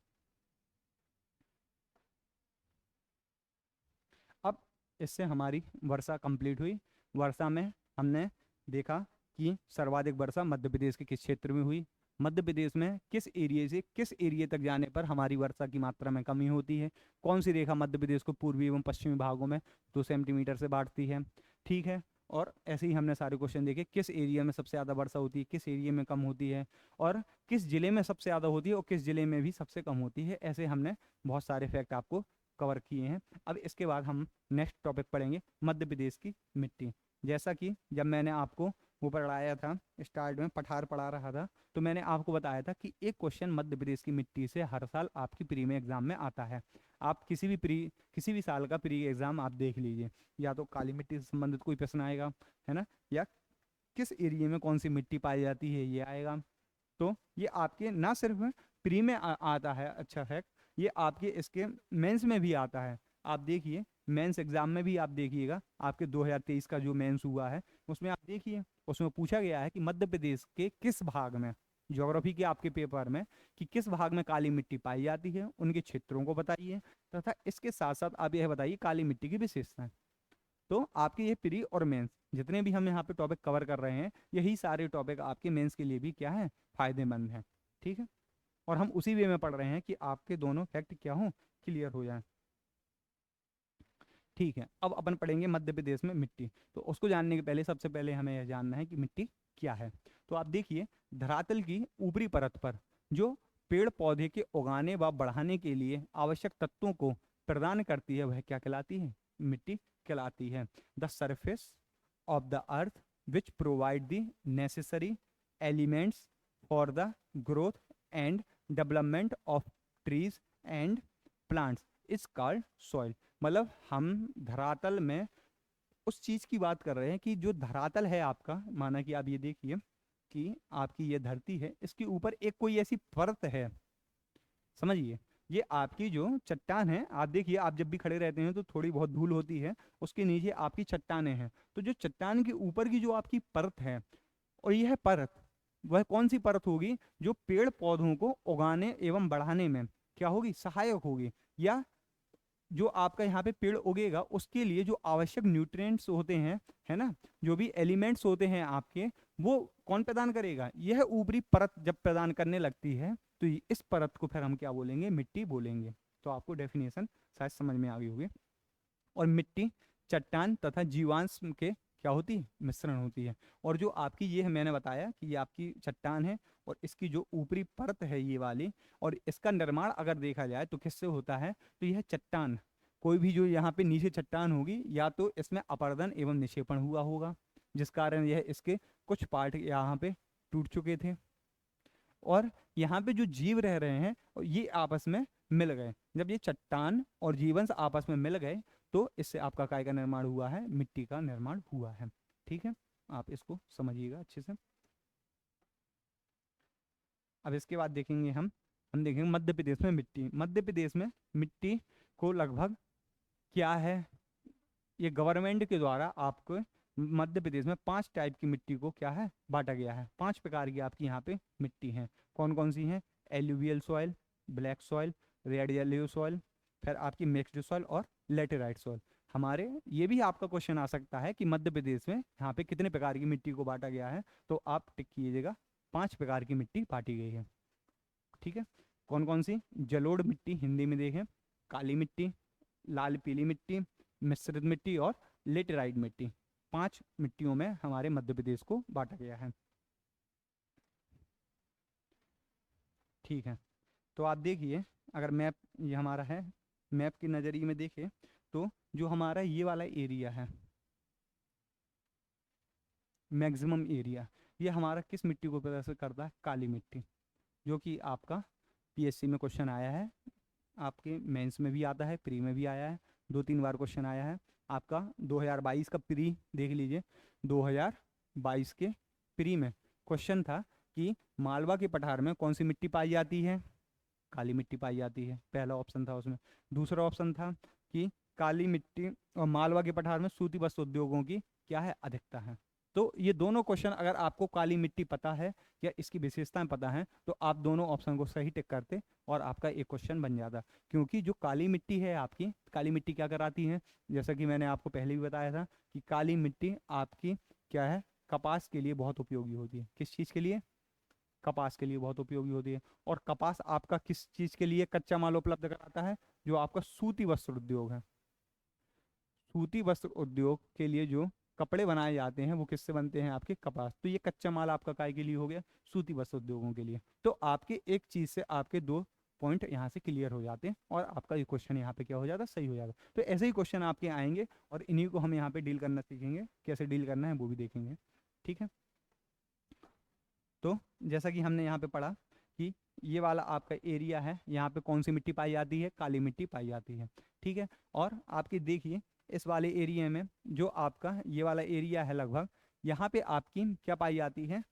अब इससे हमारी वर्षा कंप्लीट हुई। वर्षा में हमने देखा कि सर्वाधिक वर्षा मध्य प्रदेश के किस क्षेत्र में हुई? मध्य प्रदेश में किस एरिया से किस एरिया तक जाने पर हमारी वर्षा की मात्रा में कमी होती है? कौन सी रेखा मध्य प्रदेश को पूर्वी एवं पश्चिमी भागों में 2 सेंटीमीटर से बांटती है? ठीक है। और ऐसे ही हमने सारे क्वेश्चन देखे, किस एरिया में सबसे ज़्यादा वर्षा होती है, किस एरिया में कम होती है, और किस जिले में सबसे ज़्यादा होती है और किस जिले में भी सबसे कम होती है। ऐसे हमने बहुत सारे फैक्ट आपको कवर किए हैं। अब इसके बाद हम नेक्स्ट टॉपिक पढ़ेंगे मध्य प्रदेश की मिट्टी। जैसा कि जब मैंने आपको वो पढ़ाया था, स्टार्ट में पठार पढ़ा रहा था, तो मैंने आपको बताया था कि एक क्वेश्चन मध्य प्रदेश की मिट्टी से हर साल आपकी प्री में एग्जाम में आता है। आप किसी भी साल का प्री एग्जाम आप देख लीजिए, या तो काली मिट्टी से संबंधित कोई प्रश्न आएगा, है ना, या किस एरिया में कौन सी मिट्टी पाई जाती है ये आएगा। तो ये आपके ना सिर्फ प्री में आता है, अच्छा फैक्ट, ये आपके इसके मेंस में भी आता है। आप देखिए मेंस एग्जाम में भी आप देखिएगा, आपके 2023 का जो मेंस हुआ है उसमें आप देखिए, उसमें पूछा गया है कि मध्य प्रदेश के किस भाग में, ज्योग्राफी के आपके पेपर में, कि किस भाग में काली मिट्टी पाई जाती है, उनके क्षेत्रों को बताइए, तथा इसके साथ साथ आप यह बताइए काली मिट्टी की विशेषताएं। तो आपके ये प्री और मेंस जितने भी हम यहाँ पे टॉपिक कवर कर रहे हैं, यही सारे टॉपिक आपके मेंस के लिए भी क्या है, फायदेमंद हैं। ठीक है, और हम उसी वे में पढ़ रहे हैं कि आपके दोनों फैक्ट क्या हो, क्लियर हो जाए। ठीक है, अब अपन पढ़ेंगे मध्य प्रदेश में मिट्टी। तो उसको जानने के पहले सबसे पहले हमें यह जानना है कि मिट्टी क्या है। तो आप देखिए, धरातल की ऊपरी परत पर जो पेड़ पौधे के उगाने व बढ़ाने के लिए आवश्यक तत्वों को प्रदान करती है, वह क्या कहलाती है, मिट्टी कहलाती है। The surface of the earth which provide the necessary elements for the growth and development of trees and plants is called soil. मतलब हम धरातल में उस चीज की बात कर रहे हैं कि जो धरातल है आपका, माना कि आप ये देखिए कि आपकी ये धरती है, इसके ऊपर एक कोई ऐसी परत है, समझिए, ये आपकी जो चट्टान है, आप देखिए आप जब भी खड़े रहते हैं तो थोड़ी बहुत धूल होती है, उसके नीचे आपकी चट्टानें हैं। तो जो चट्टान के ऊपर की जो आपकी परत है, और यह परत वह कौन सी परत होगी, जो पेड़ पौधों को उगाने एवं बढ़ाने में क्या होगी, सहायक होगी, या जो आपका यहाँ पे पेड़ उगेगा उसके लिए जो आवश्यक न्यूट्रिएंट्स होते हैं, है ना, जो भी एलिमेंट्स होते हैं आपके, वो कौन प्रदान करेगा, यह ऊपरी परत जब प्रदान करने लगती है तो इस परत को फिर हम क्या बोलेंगे, मिट्टी बोलेंगे। तो आपको डेफिनेशन शायद समझ में आ गई होगी। और मिट्टी चट्टान तथा जीवांश के क्या होती है, मिश्रण होती है। और जो आपकी ये है, मैंने बताया कि ये आपकी चट्टान है और इसकी जो ऊपरी परत है ये वाली, और इसका निर्माण अगर देखा जाए तो किससे होता है, तो यह चट्टान, कोई भी जो यहाँ पे नीचे चट्टान होगी, या तो इसमें अपर्दन एवं निक्षेपण हुआ होगा, जिस कारण यह इसके कुछ पार्ट यहाँ पे टूट चुके थे, और यहाँ पे जो जीव रह रहे हैं ये आपस में मिल गए। जब ये चट्टान और जीवंश आपस में मिल गए तो इससे आपका काय का निर्माण हुआ है, मिट्टी का निर्माण हुआ है। ठीक है, आप इसको समझिएगा अच्छे से। अब इसके बाद देखेंगे हम देखेंगे मध्य प्रदेश में मिट्टी। मध्य प्रदेश में मिट्टी को लगभग क्या है, ये गवर्नमेंट के द्वारा आपको मध्य प्रदेश में 5 टाइप की मिट्टी को क्या है, बांटा गया है। 5 प्रकार की आपकी यहाँ पे मिट्टी है। कौन कौन सी हैं, alluvial soil, black soil, red yellow soil, फिर आपकी मिक्सड सॉइल और लेटेराइट सॉइल। हमारे ये भी आपका क्वेश्चन आ सकता है कि मध्य प्रदेश में यहाँ पे कितने प्रकार की मिट्टी को बांटा गया है, तो आप टिक कीजिएगा, 5 प्रकार की मिट्टी बांटी गई है। ठीक है, कौन कौन सी, जलोढ़ मिट्टी हिंदी में देखें, काली मिट्टी, लाल पीली मिट्टी, मिश्रित मिट्टी और लेटेराइट मिट्टी। 5 मिट्टियों में हमारे मध्य प्रदेश को बांटा गया है। ठीक है, तो आप देखिए, अगर मैप ये हमारा है, मैप के नज़रिए में देखें तो जो हमारा ये वाला एरिया है, मैक्सिमम एरिया, ये हमारा किस मिट्टी को प्रदर्शित करता है, काली मिट्टी, जो कि आपका पीएससी में क्वेश्चन आया है, आपके मेंस में भी आता है, प्री में भी आया है, 2-3 बार क्वेश्चन आया है। आपका 2022 का प्री देख लीजिए, 2022 के प्री में क्वेश्चन था कि मालवा के पठार में कौन सी मिट्टी पाई जाती है, काली मिट्टी पाई जाती है, पहला ऑप्शन था उसमें। दूसरा ऑप्शन था कि काली मिट्टी और मालवा के पठार में सूती वस्त्र उद्योगों की क्या है, अधिकता है। तो ये दोनों क्वेश्चन अगर आपको काली मिट्टी पता है या इसकी विशेषताएं पता हैं, तो आप दोनों ऑप्शन को सही टिक करते और आपका एक क्वेश्चन बन जाता। क्योंकि जो काली मिट्टी है आपकी, काली मिट्टी क्या कराती है, जैसा कि मैंने आपको पहले भी बताया था कि काली मिट्टी आपकी क्या है, कपास के लिए बहुत उपयोगी होती है। किस चीज़ के लिए, कपास के लिए बहुत उपयोगी होती है। और कपास आपका किस चीज़ के लिए कच्चा माल उपलब्ध कराता है? जो आपका सूती वस्त्र उद्योग है, सूती वस्त्र उद्योग के लिए जो कपड़े बनाए जाते हैं वो किससे बनते हैं? आपके कपास। तो ये कच्चा माल आपका काय के लिए हो गया? सूती वस्त्र उद्योगों के लिए। तो आपके एक चीज से आपके दो पॉइंट यहाँ से क्लियर हो जाते हैं और आपका ये क्वेश्चन यहाँ पे क्या हो जाता है? सही हो जाता है। तो ऐसे ही क्वेश्चन आपके आएंगे और इन्हीं को हम यहाँ पे डील करना सीखेंगे, कैसे डील करना है वो भी देखेंगे। ठीक है, तो जैसा कि हमने यहाँ पे पढ़ा कि ये वाला आपका एरिया है, यहाँ पे कौन सी मिट्टी पाई जाती है? काली मिट्टी पाई जाती है। ठीक है, और आपकी देखिए इस वाले एरिया में जो आपका ये वाला एरिया है लगभग, यहाँ पे आपकी क्या पाई जाती है?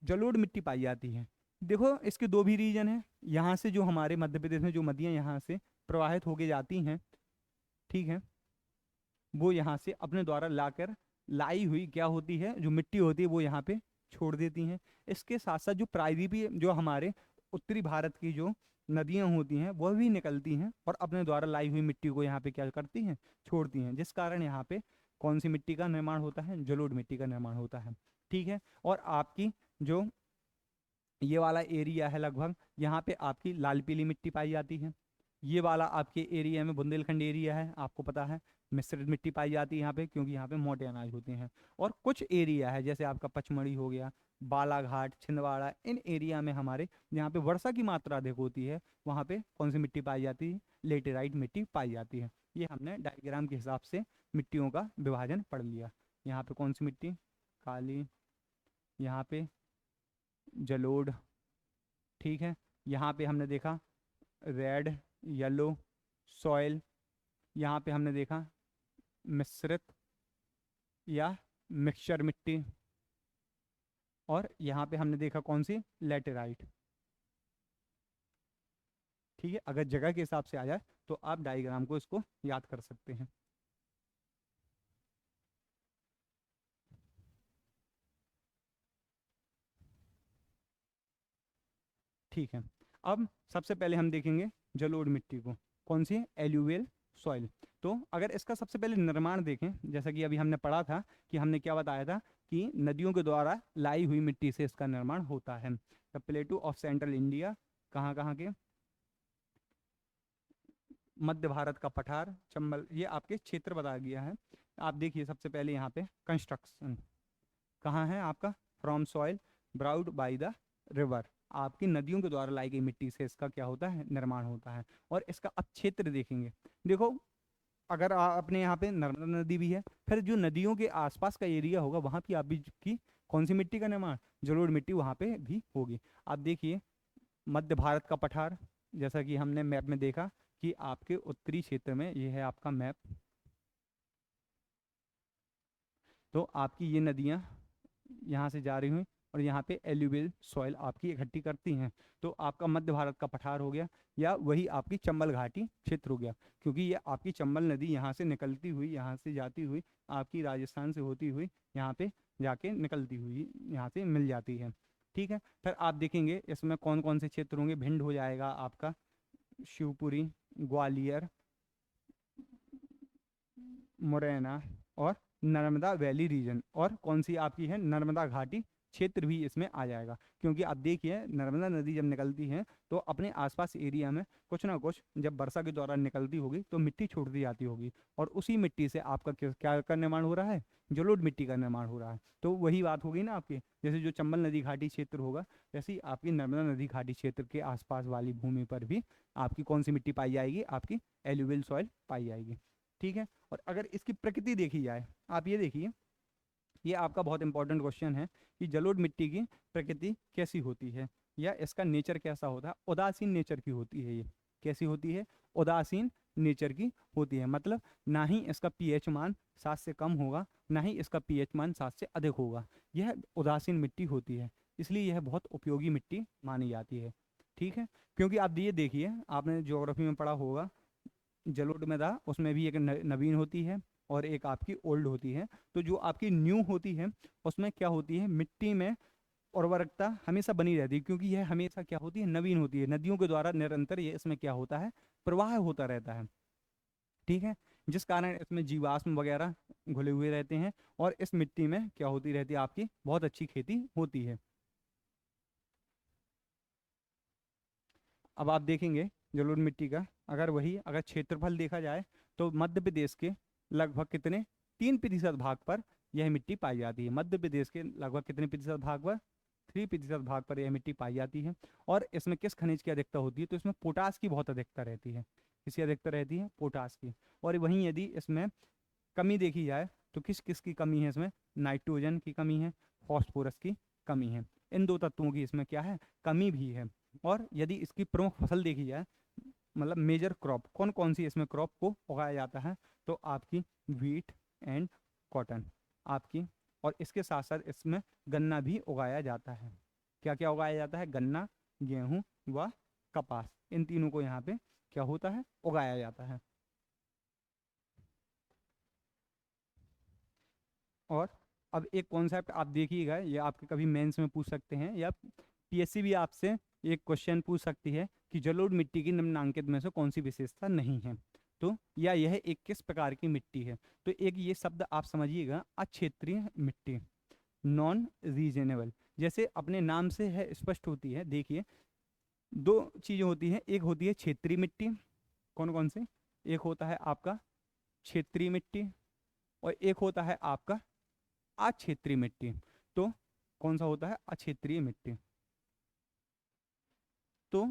जलोढ़ मिट्टी पाई जाती है। देखो इसके दो भी रीजन है। यहाँ से जो हमारे मध्य प्रदेश में जो नदियाँ यहाँ से प्रवाहित होके जाती हैं, ठीक है, वो यहाँ से अपने द्वारा लाकर लाई हुई क्या होती है? जो मिट्टी होती है वो यहाँ पे छोड़ देती हैं। इसके साथ साथ जो प्रायद्वीपीय जो हमारे उत्तरी भारत की जो नदियाँ होती हैं वह भी निकलती हैं और अपने द्वारा लाई हुई मिट्टी को यहाँ पे क्या करती हैं? छोड़ती हैं, जिस कारण यहाँ पे कौन सी मिट्टी का निर्माण होता है? जलोढ़ मिट्टी का निर्माण होता है। ठीक है, और आपकी जो ये वाला एरिया है लगभग, यहाँ पे आपकी लाल पीली मिट्टी पाई जाती है। ये वाला आपके एरिया में बुंदेलखंड एरिया है, आपको पता है मिश्रित मिट्टी पाई जाती है यहाँ पे, क्योंकि यहाँ पे मोटे अनाज होते हैं। और कुछ एरिया है जैसे आपका पचमढ़ी हो गया, बालाघाट, छिंदवाड़ा, इन एरिया में हमारे जहाँ पे वर्षा की मात्रा अधिक होती है वहाँ पे कौन सी मिट्टी पाई जाती है? लेटेराइट मिट्टी पाई जाती है। ये हमने डायग्राम के हिसाब से मिट्टियों का विभाजन पढ़ लिया। यहाँ पे कौन सी मिट्टी? काली, यहाँ पे जलोढ़, ठीक है, यहाँ पे हमने देखा रेड, येलो सॉइल, यहाँ पे हमने देखा मिश्रित या मिक्सचर मिट्टी, और यहाँ पे हमने देखा कौन सी? लेटेराइट। ठीक है, अगर जगह के हिसाब से आ जाए तो आप डायग्राम को इसको याद कर सकते हैं। ठीक है, अब सबसे पहले हम देखेंगे जलोढ़ मिट्टी को, कौन सी? Alluvial soil. तो अगर इसका सबसे पहले निर्माण देखें, जैसा कि अभी हमने पढ़ा था कि हमने क्या बताया था कि नदियों के द्वारा लाई हुई मिट्टी से इसका निर्माण होता है। द प्लेटू ऑफ सेंट्रल इंडिया, कहाँ कहाँ के? मध्य भारत का पठार, चंबल, ये आपके क्षेत्र बताया गया है। आप देखिए सबसे पहले यहाँ पे कंस्ट्रक्शन कहाँ है आपका? From soil brought by the river, आपकी नदियों के द्वारा लाई गई मिट्टी से इसका क्या होता है? निर्माण होता है। और इसका अब क्षेत्र देखेंगे, देखो अगर अपने यहाँ पे नर्मदा नदी भी है, फिर जो नदियों के आसपास का एरिया होगा वहाँ की आप भी की कौन सी मिट्टी का निर्माण? जलोढ़ मिट्टी वहाँ पे भी होगी। आप देखिए मध्य भारत का पठार, जैसा कि हमने मैप में देखा कि आपके उत्तरी क्षेत्र में, ये है आपका मैप, तो आपकी ये नदियाँ यहाँ से जा रही हुई और यहाँ पे एल्यूवियल सॉइल आपकी इकट्ठी करती हैं। तो आपका मध्य भारत का पठार हो गया, या वही आपकी चंबल घाटी क्षेत्र हो गया, क्योंकि ये आपकी चंबल नदी यहाँ से निकलती हुई, यहाँ से जाती हुई, आपकी राजस्थान से होती हुई यहाँ पे जाके निकलती हुई यहाँ से मिल जाती है। ठीक है, फिर आप देखेंगे इसमें कौन कौन से क्षेत्र होंगे। भिंड हो जाएगा आपका, शिवपुरी, ग्वालियर, मुरैना और नर्मदा वैली रीजन, और कौन सी आपकी है? नर्मदा घाटी क्षेत्र भी इसमें आ जाएगा, क्योंकि आप देखिए नर्मदा नदी जब निकलती है तो अपने आसपास एरिया में कुछ ना कुछ जब वर्षा के दौरान निकलती होगी तो मिट्टी छोड़ दी जाती होगी, और उसी मिट्टी से आपका क्या का निर्माण हो रहा है? जलोढ़ मिट्टी का निर्माण हो रहा है। तो वही बात होगी ना आपकी, जैसे जो चंबल नदी घाटी क्षेत्र होगा, वैसे ही आपकी नर्मदा नदी घाटी क्षेत्र के आसपास वाली भूमि पर भी आपकी कौन सी मिट्टी पाई जाएगी? आपकी एल्यूवियल सॉइल पाई जाएगी। ठीक है, और अगर इसकी प्रकृति देखी जाए, आप ये देखिए, ये आपका बहुत इंपॉर्टेंट क्वेश्चन है कि जलोढ़ मिट्टी की प्रकृति कैसी होती है या इसका नेचर कैसा होता है? उदासीन नेचर की होती है। ये कैसी होती है? उदासीन नेचर की होती है, मतलब ना ही इसका पीएच मान 7 से कम होगा, ना ही इसका पीएच मान 7 से अधिक होगा। यह उदासीन मिट्टी होती है, इसलिए यह बहुत उपयोगी मिट्टी मानी जाती है। ठीक है, क्योंकि आप ये देखिए, आपने ज्योग्राफी में पढ़ा होगा जलोढ़ मृदा, उसमें भी एक नवीन होती है और एक आपकी ओल्ड होती है। तो जो आपकी न्यू होती है उसमें क्या होती है? मिट्टी में उर्वरकता हमेशा बनी रहती है, क्योंकि यह हमेशा क्या होती है? नवीन होती है। नदियों के द्वारा निरंतर ये इसमें क्या होता है? प्रवाह होता रहता है। ठीक है, जिस कारण इसमें जीवाश्म वगैरह घुले हुए रहते हैं और इस मिट्टी में क्या होती रहती है? आपकी बहुत अच्छी खेती होती है। अब आप देखेंगे जलोढ़ मिट्टी का अगर क्षेत्रफल देखा जाए तो मध्य प्रदेश के लगभग कितने 3% भाग पर यह मिट्टी पाई जाती है। मध्य प्रदेश के लगभग कितने प्रतिशत भाग पर 3% भाग पर यह मिट्टी पाई जाती है। और इसमें किस खनिज की अधिकता होती है, तो इसमें पोटास की बहुत अधिकता रहती है। किसकी अधिकता रहती है, पोटास की। और वहीं यदि इसमें कमी देखी जाए तो किस किस की कमी है, इसमें नाइट्रोजन की कमी है, फॉस्फोरस की कमी है। इन दो तत्वों की इसमें क्या है, कमी भी है। और यदि इसकी प्रमुख फसल देखी जाए, मतलब मेजर क्रॉप कौन कौन सी इसमें क्रॉप को उगाया जाता है, तो आपकी व्हीट एंड कॉटन आपकी। और इसके साथ साथ इसमें गन्ना भी उगाया जाता है। क्या क्या उगाया जाता है, गन्ना, गेहूं व कपास, इन तीनों को यहाँ पे क्या होता है, उगाया जाता है। और अब एक कॉन्सेप्ट आप देखिएगा, ये आपके कभी मेंस में पूछ सकते हैं या पीएससी भी आपसे एक क्वेश्चन पूछ सकती है कि जलोढ़ मिट्टी की निम्नलिखित में से कौन सी विशेषता नहीं है, तो या यह एक किस प्रकार की मिट्टी है। तो एक ये शब्द आप समझिएगा, अक्षेत्रीय मिट्टी, नॉन रीजनेबल। जैसे अपने नाम से है स्पष्ट होती है। देखिए दो चीजें होती हैं, एक होती है क्षेत्रीय मिट्टी, कौन कौन सी, एक होता है आपका क्षेत्रीय मिट्टी और एक होता है आपका अक्षेत्रीय मिट्टी। तो कौन सा होता है, अक्षेत्रीय मिट्टी। तो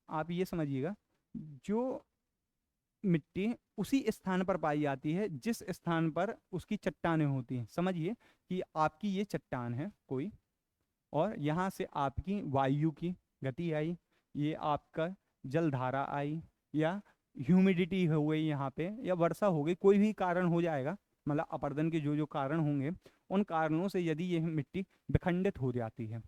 आप ये समझिएगा, जो मिट्टी उसी स्थान पर पाई जाती है जिस स्थान पर उसकी चट्टानें होती हैं। समझिए कि आपकी ये चट्टान है कोई, और यहाँ से आपकी वायु की गति आई, ये आपका जलधारा आई, या ह्यूमिडिटी हो गई यहाँ पे, या वर्षा हो गई, कोई भी कारण हो जाएगा, मतलब अपर्दन के जो जो कारण होंगे, उन कारणों से यदि यह मिट्टी विखंडित हो जाती है,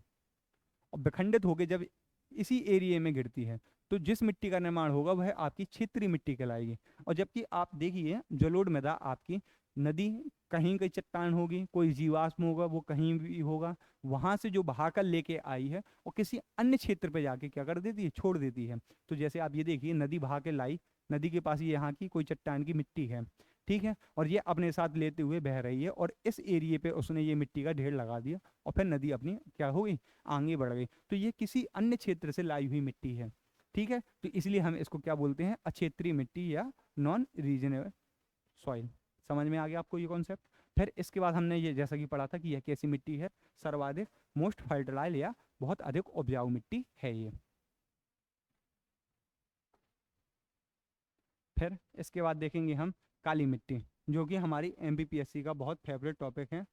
और विखंडित होकर जब इसी एरिया में गिरती है, तो जिस मिट्टी का निर्माण होगा वह आपकी क्षेत्रीय मिट्टी कहलाएगी। और जबकि आप देखिए जलोढ़ मृदा आपकी नदी, कहीं कहीं चट्टान होगी, कोई जीवाश्म होगा, वो कहीं भी होगा, वहां से जो बहाकर लेके आई है और किसी अन्य क्षेत्र पे जाके क्या कर देती है, छोड़ देती है। तो जैसे आप ये देखिए, नदी बहा के लाई, नदी के पास ये यहाँ की कोई चट्टान की मिट्टी है, ठीक है, और ये अपने साथ लेते हुए बह रही है, और इस एरिए पे उसने ये मिट्टी का ढेर लगा दिया, और फिर नदी अपनी क्या हो गई, आगे बढ़ गई। तो ये किसी अन्य क्षेत्र से लाई हुई मिट्टी है, ठीक है। तो इसलिए हम इसको क्या बोलते हैं, अक्षेत्रीय मिट्टी या नॉन रीजनेबल सॉइल। समझ में आ गया आपको ये कॉन्सेप्ट। फिर इसके बाद हमने ये जैसा कि पढ़ा था कि यह कैसी मिट्टी है, सर्वाधिक मोस्ट फर्टिलाइज या बहुत अधिक उपजाऊ मिट्टी है ये। फिर इसके बाद देखेंगे हम काली मिट्टी, जो कि हमारी एमपीपीएससी का बहुत फेवरेट टॉपिक है,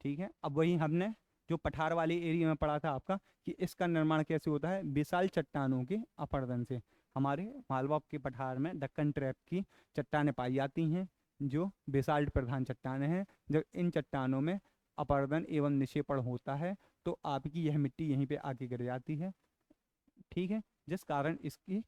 ठीक है। अब वही हमने जो पठार वाली एरिया में पढ़ा था आपका, कि इसका निर्माण कैसे होता है, विशाल चट्टानों के अपरदन से। हमारे मालवा के पठार में दक्कन ट्रैप की चट्टानें पाई जाती हैं, जो बेसाल्ट प्रधान चट्टानें हैं। जब इन चट्टानों में अपरदन एवं निक्षेपण होता है, तो आपकी यह मिट्टी यहीं पे आके गिर जाती है, ठीक है, जिस कारण इसकी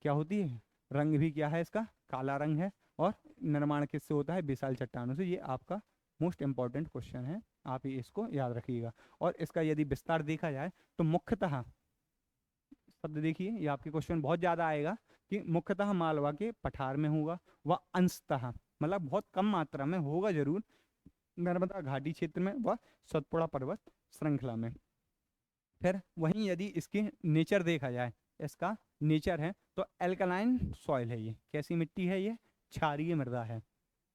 क्या होती है, रंग भी क्या है, इसका काला रंग है। और निर्माण किससे होता है, विशाल चट्टानों से। ये आपका मोस्ट इंपॉर्टेंट क्वेश्चन है, आप ये इसको याद रखिएगा। और इसका यदि विस्तार देखा जाए तो मुख्यतः शब्द देखिए, ये आपके क्वेश्चन बहुत ज़्यादा आएगा, कि मुख्यतः मालवा के पठार में होगा, व अंशतः मतलब बहुत कम मात्रा में होगा जरूर नर्मदा घाटी क्षेत्र में व सतपुड़ा पर्वत श्रृंखला में। फिर वहीं यदि इसके नेचर देखा जाए, इसका नेचर है तो एल्कलाइन सॉइल है। ये कैसी मिट्टी है, ये क्षारीय मृदा है,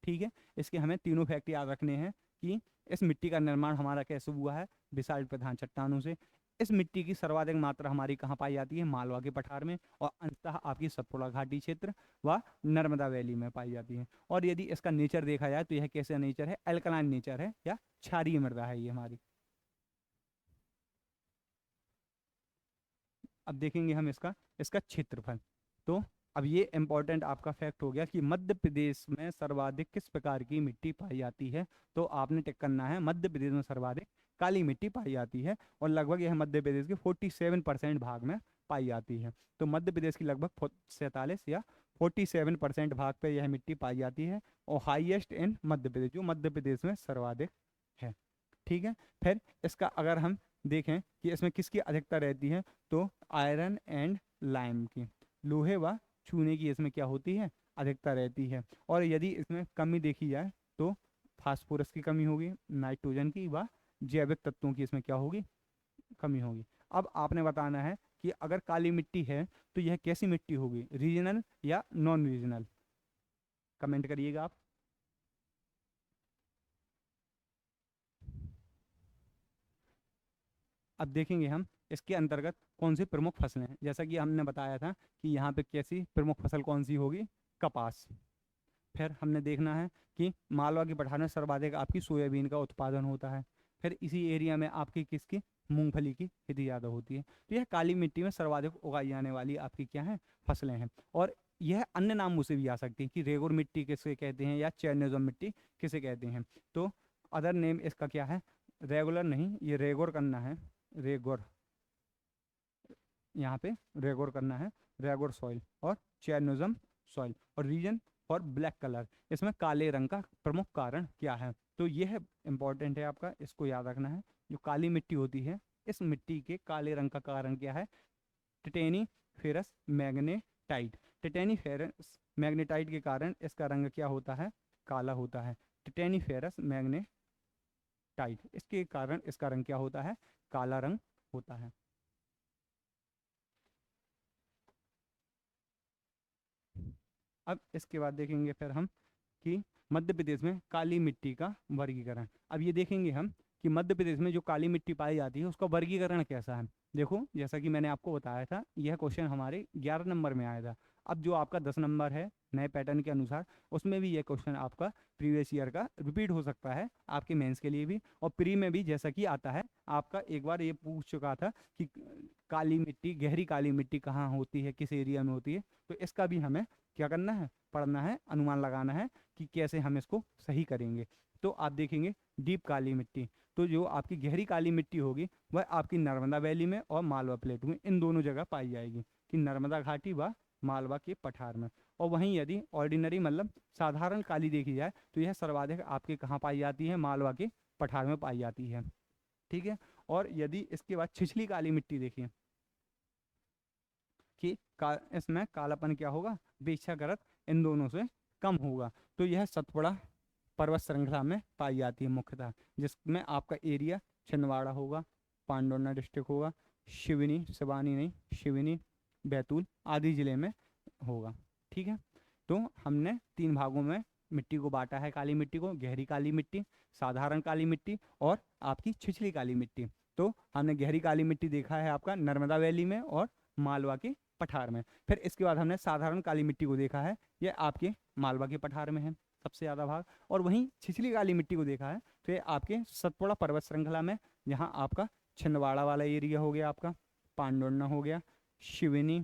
ठीक है। इसके हमें तीनों फैक्ट याद रखने हैं, कि इस मिट्टी का निर्माण हमारा कैसे हुआ है, बेसाल्ट प्रधान चट्टानों से। इस मिट्टी की सर्वाधिक मात्रा हमारी कहाँ पाई जाती है, मालवा के पठार में, और अंततः आपकी सतपुड़ा घाटी क्षेत्र व नर्मदा वैली में पाई जाती है। और यदि इसका नेचर देखा जाए तो यह कैसे नेचर है, एल्कलाइन नेचर है या क्षारीय मृदा है ये हमारी। अब देखेंगे हम इसका इसका क्षेत्रफल। तो अब ये इंपॉर्टेंट आपका फैक्ट हो गया कि मध्य प्रदेश में सर्वाधिक किस प्रकार की मिट्टी पाई जाती है। तो आपने टिक करना है, मध्य प्रदेश में सर्वाधिक काली मिट्टी पाई जाती है, और लगभग यह मध्य प्रदेश के 47% भाग में पाई जाती है। तो मध्य प्रदेश की लगभग 47 या 47% भाग पर यह मिट्टी पाई जाती है, और हाईएस्ट इन मध्य प्रदेश, जो मध्य प्रदेश में सर्वाधिक है, ठीक है। फिर इसका अगर हम देखें कि इसमें किसकी अधिकता रहती है, तो आयरन एंड लाइम की, लोहे व चूने की इसमें क्या होती है, अधिकता रहती है। और यदि इसमें कमी देखी जाए तो फास्फोरस की कमी होगी, नाइट्रोजन की व जैविक तत्वों की इसमें क्या होगी, कमी होगी। अब आपने बताना है कि अगर काली मिट्टी है तो यह कैसी मिट्टी होगी, रीजनल या नॉन रीजनल, कमेंट करिएगा आप। अब देखेंगे हम इसके अंतर्गत कौन सी प्रमुख फसलें हैं। जैसा कि हमने बताया था कि यहाँ पे कैसी प्रमुख फसल कौन सी होगी, कपास। फिर हमने देखना है कि मालवा की पठार में सर्वाधिक आपकी सोयाबीन का उत्पादन होता है। फिर इसी एरिया में आपकी किसकी, मूंगफली की खेती ज़्यादा होती है। तो यह काली मिट्टी में सर्वाधिक उगाई जाने वाली आपकी क्या है, फसलें हैं। और यह अन्य नामों से भी आ सकती है कि रेगुर मिट्टी किसे कहते हैं या चैनोजम मिट्टी किसे कहते हैं। तो अदर नेम इसका क्या है, रेगुलर नहीं, ये रेगोर करना है, रेगोर, यहाँ पे रेगोर करना है, रेगोर सॉइल और चैनोजम सॉइल। और रीजन और ब्लैक कलर, इसमें काले रंग का प्रमुख कारण क्या है, तो यह इंपॉर्टेंट है आपका, इसको याद रखना है। जो काली मिट्टी होती है, इस मिट्टी के काले रंग का कारण क्या है, titaniferous magnetite. Titaniferous magnetite के कारण इसका रंग क्या होता है, काला होता है। टिटेनी फेरस मैग्नेटाइट, इसके कारण इसका रंग क्या होता है, काला रंग होता है। अब इसके बाद देखेंगे फिर हम कि मध्य प्रदेश में काली मिट्टी का वर्गीकरण। अब ये देखेंगे हम कि मध्य प्रदेश में जो काली मिट्टी पाई जाती है उसका वर्गीकरण कैसा है। देखो जैसा कि मैंने आपको बताया था, यह क्वेश्चन हमारे 11 नंबर में आया था। अब जो आपका 10 नंबर है नए पैटर्न के अनुसार, उसमें भी यह क्वेश्चन आपका प्रीवियस ईयर का रिपीट हो सकता है आपके मेंस के लिए भी, और प्री में भी जैसा कि आता है आपका। एक बार ये पूछ चुका था कि काली मिट्टी, गहरी काली मिट्टी कहाँ होती है, किस एरिया में होती है। तो इसका भी हमें क्या करना है, पढ़ना है, अनुमान लगाना है कि कैसे हम इसको सही करेंगे। तो आप देखेंगे डीप काली मिट्टी, तो जो आपकी गहरी काली मिट्टी होगी वह आपकी नर्मदा वैली में और मालवा प्लेटू में, इन दोनों जगह पाई जाएगी, कि नर्मदा घाटी व मालवा के पठार में। और वहीं यदि ऑर्डिनरी मतलब साधारण काली देखी जाए तो यह सर्वाधिक आपके कहाँ पाई जाती है, मालवा के पठार में पाई जाती है। ठीक है। और यदि इसके बाद छिछली काली मिट्टी देखिए कि इसमें कालापन क्या होगा, अपेक्षाकृत इन दोनों से कम होगा। तो यह सतपुड़ा पर्वत श्रृंखला में पाई जाती है मुख्यतः, जिसमें आपका एरिया छिंदवाड़ा होगा, पांडौना डिस्ट्रिक्ट होगा, शिवनी, सिवानी नहीं, शिवनी, बैतूल आदि जिले में होगा। ठीक है। तो हमने 3 भागों में मिट्टी को बांटा है, काली मिट्टी को, गहरी काली मिट्टी, साधारण काली मिट्टी और आपकी छिछली काली मिट्टी। तो हमने गहरी काली मिट्टी देखा है आपका नर्मदा वैली में और मालवा के पठार में। फिर इसके बाद हमने साधारण काली मिट्टी को देखा है, यह आपके मालवा के पठार में है सबसे ज़्यादा भाग। और वहीं छिछली काली मिट्टी को देखा है तो ये आपके सतपुड़ा पर्वत श्रृंखला में, जहाँ आपका छिंदवाड़ा वाला एरिया हो गया, आपका पांडुर्ना हो गया, शिवनी,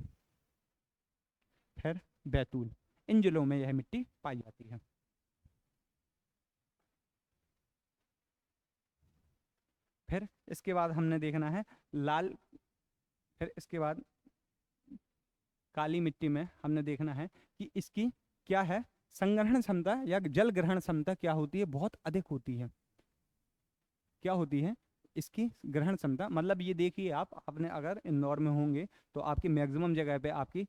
फिर बैतूल, इन जिलों में यह मिट्टी पाई जाती है। फिर इसके बाद हमने देखना है लाल, फिर इसके बाद काली मिट्टी में हमने देखना है कि इसकी क्या है, संग्रहण क्षमता या जल ग्रहण क्षमता क्या होती है, बहुत अधिक होती है। क्या होती है इसकी ग्रहण क्षमता, मतलब ये देखिए आप, आपने अगर इंदौर में होंगे तो आपकी मैक्सिमम जगह पे आपकी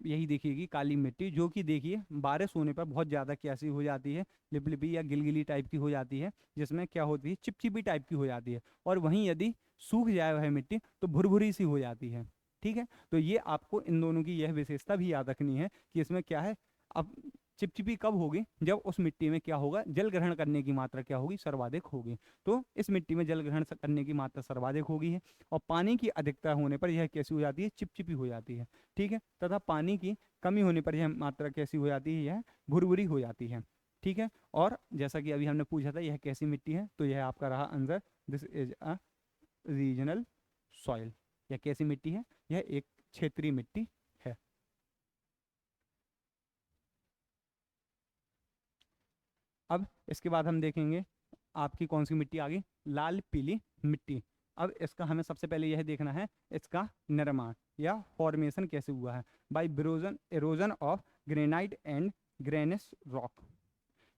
यही देखिएगी काली मिट्टी, जो कि देखिए बारिश होने पर बहुत ज़्यादा कैसी हो जाती है, लिपलिपी या गिलगिली टाइप की हो जाती है, जिसमें क्या होती है, चिपचिपी टाइप की हो जाती है। और वहीं यदि सूख जाए वह मिट्टी तो भुरभुरी सी हो जाती है। ठीक है। तो ये आपको इन दोनों की यह विशेषता भी याद रखनी है कि इसमें क्या है। अब चिपचिपी कब होगी, जब उस मिट्टी में क्या होगा, जल ग्रहण करने की मात्रा क्या होगी, सर्वाधिक होगी। तो इस मिट्टी में जल ग्रहण करने की मात्रा सर्वाधिक होगी है, और पानी की अधिकता होने पर यह कैसी हो जाती है, चिपचिपी हो जाती है। ठीक है। तथा पानी की कमी होने पर यह मात्रा कैसी हो जाती है, यह भुरभुरी हो जाती है। ठीक है। और जैसा कि अभी हमने पूछा था यह कैसी मिट्टी है, तो यह आपका रहा answer, this is a regional soil. यह कैसी मिट्टी है, यह एक क्षेत्रीय मिट्टी है। अब इसके बाद हम देखेंगे आपकी कौन सी मिट्टी आ गई, लाल पीली मिट्टी। अब इसका हमें सबसे पहले यह देखना है इसका निर्माण या फॉर्मेशन कैसे हुआ है, by broken erosion of granite and gneiss rock.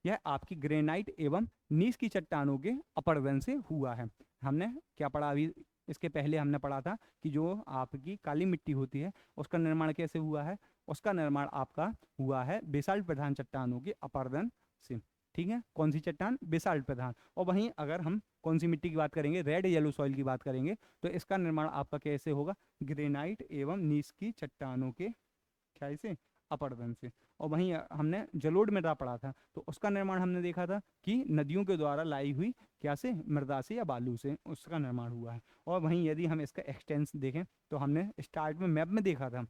यह आपकी ग्रेनाइट एवं नीस की चट्टानों के अपरदन से हुआ है। हमने क्या पढ़ा अभी, इसके पहले हमने पढ़ा था कि जो आपकी काली मिट्टी होती है उसका निर्माण कैसे हुआ है, उसका निर्माण आपका हुआ है बेसाल्ट प्रधान चट्टानों के अपरदन से। ठीक है, कौन सी चट्टान, बेसाल्ट प्रधान। और वहीं अगर हम कौन सी मिट्टी की बात करेंगे, रेड येलो सॉइल की बात करेंगे, तो इसका निर्माण आपका कैसे होगा, ग्रेनाइट एवं नीस की चट्टानों के क्या से, अपरदन से। और वहीं हमने जलोढ़ मृदा पढ़ा था, तो उसका निर्माण हमने देखा था कि नदियों के द्वारा लाई हुई क्या से, मृदा से या बालू से उसका निर्माण हुआ है। और वहीं यदि हम इसका एक्सटेंस देखें तो हमने स्टार्ट में मैप में देखा था,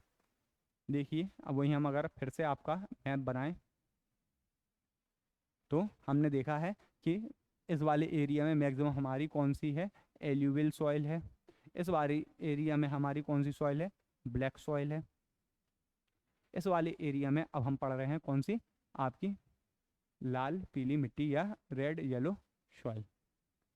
देखिए अब वहीं हम अगर फिर से आपका मैप बनाएं तो हमने देखा है कि इस वाले एरिया में मैक्सिमम हमारी कौन सी है, एल्यूवियल सॉइल है। इस वाले एरिया में हमारी कौन सी सॉइल है, ब्लैक सॉइल है। इस वाले एरिया में अब हम पढ़ रहे हैं कौन सी, आपकी लाल पीली मिट्टी या रेड येलो सॉइल।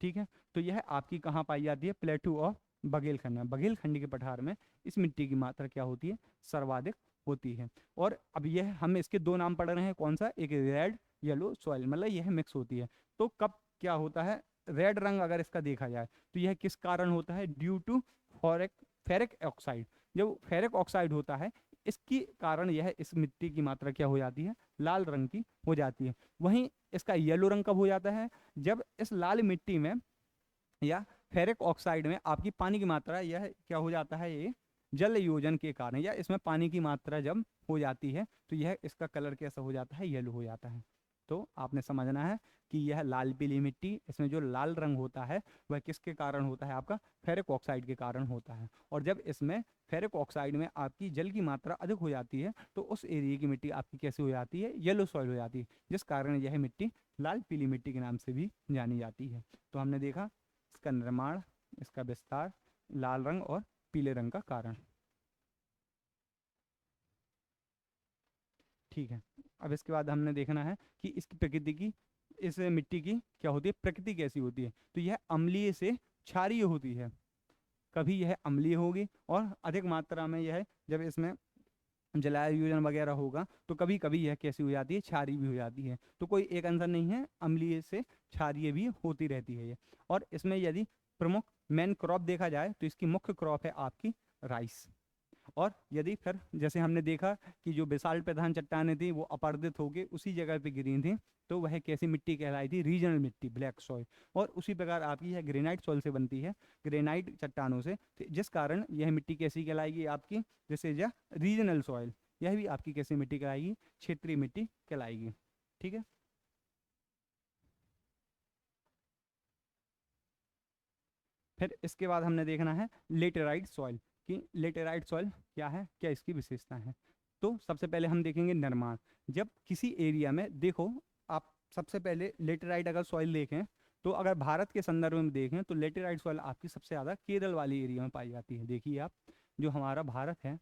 ठीक है, तो यह आपकी कहाँ पाई जाती है, प्लेटू और बघेलखंड में। बघेलखंड के पठार में इस मिट्टी की मात्रा क्या होती है, सर्वाधिक होती है। और अब यह हम इसके दो नाम पढ़ रहे हैं, कौन सा, एक रेड येलो सॉइल, मतलब यह मिक्स होती है। तो कब क्या होता है, रेड रंग अगर इसका देखा जाए तो यह किस कारण होता है, ड्यू टू फेरिक ऑक्साइड। जब फेरिक ऑक्साइड होता है इसके कारण यह इस मिट्टी की मात्रा क्या हो जाती है, लाल रंग की हो जाती है। वहीं इसका येलो रंग कब हो जाता है, जब इस लाल मिट्टी में या फेरिक ऑक्साइड में आपकी पानी की मात्रा यह क्या हो जाता है, ये जल योजन के कारण या इसमें पानी की मात्रा जब हो जाती है तो यह इसका कलर कैसा हो जाता है, येलो हो जाता है। तो आपने समझना है कि यह लाल पीली मिट्टी, इसमें जो लाल रंग होता है वह किसके कारण होता है, आपका फेरिक ऑक्साइड के कारण होता है। और जब इसमें फेरिक ऑक्साइड में आपकी जल की मात्रा अधिक हो जाती है तो उस एरिया की मिट्टी आपकी कैसी हो जाती है, येलो सॉइल हो जाती है, जिस कारण यह मिट्टी लाल पीली मिट्टी के नाम से भी जानी जाती है। तो हमने देखा इसका निर्माण, इसका विस्तार, लाल रंग और पीले रंग का कारण। ठीक है, अब इसके बाद हमने देखना है कि इसकी प्रकृति की, इस मिट्टी की क्या होती है, प्रकृति कैसी होती है। तो यह अम्लीय से क्षारीय होती है, कभी यह अम्लीय होगी और अधिक मात्रा में यह जब इसमें जलायोजन वगैरह होगा तो कभी कभी यह कैसी हो जाती है, क्षारीय भी हो जाती है। तो कोई एक आंसर नहीं है, अम्लीय से क्षारीय भी होती रहती है ये। और इसमें यदि प्रमुख मेन क्रॉप देखा जाए तो इसकी मुख्य क्रॉप है आपकी राइस। और यदि फिर जैसे हमने देखा कि जो बेसाल्ट प्रधान चट्टानें थी वो अपरदित होकर उसी जगह पे गिरी थी, तो वह कैसी मिट्टी कहलाई थी, रीजनल मिट्टी, ब्लैक सॉइल। और उसी प्रकार आपकी यह ग्रेनाइट सॉइल से बनती है, ग्रेनाइट चट्टानों से, तो जिस कारण यह मिट्टी कैसी कहलाएगी आपकी, जैसे या रीजनल सॉइल, यह भी आपकी कैसी मिट्टी कहलाएगी, क्षेत्रीय मिट्टी कहलाएगी। ठीक है, फिर इसके बाद हमने देखना है लेटेराइट सॉइल, कि लेटेराइट सॉइल क्या है, क्या इसकी विशेषता है। तो सबसे पहले हम देखेंगे निर्माण। जब किसी एरिया में देखो, आप सबसे पहले लेटेराइट अगर सॉइल देखें तो अगर भारत के संदर्भ में देखें तो लेटेराइट सॉइल आपकी सबसे ज़्यादा केरल वाली एरिया में पाई जाती है। देखिए आप, जो हमारा भारत है,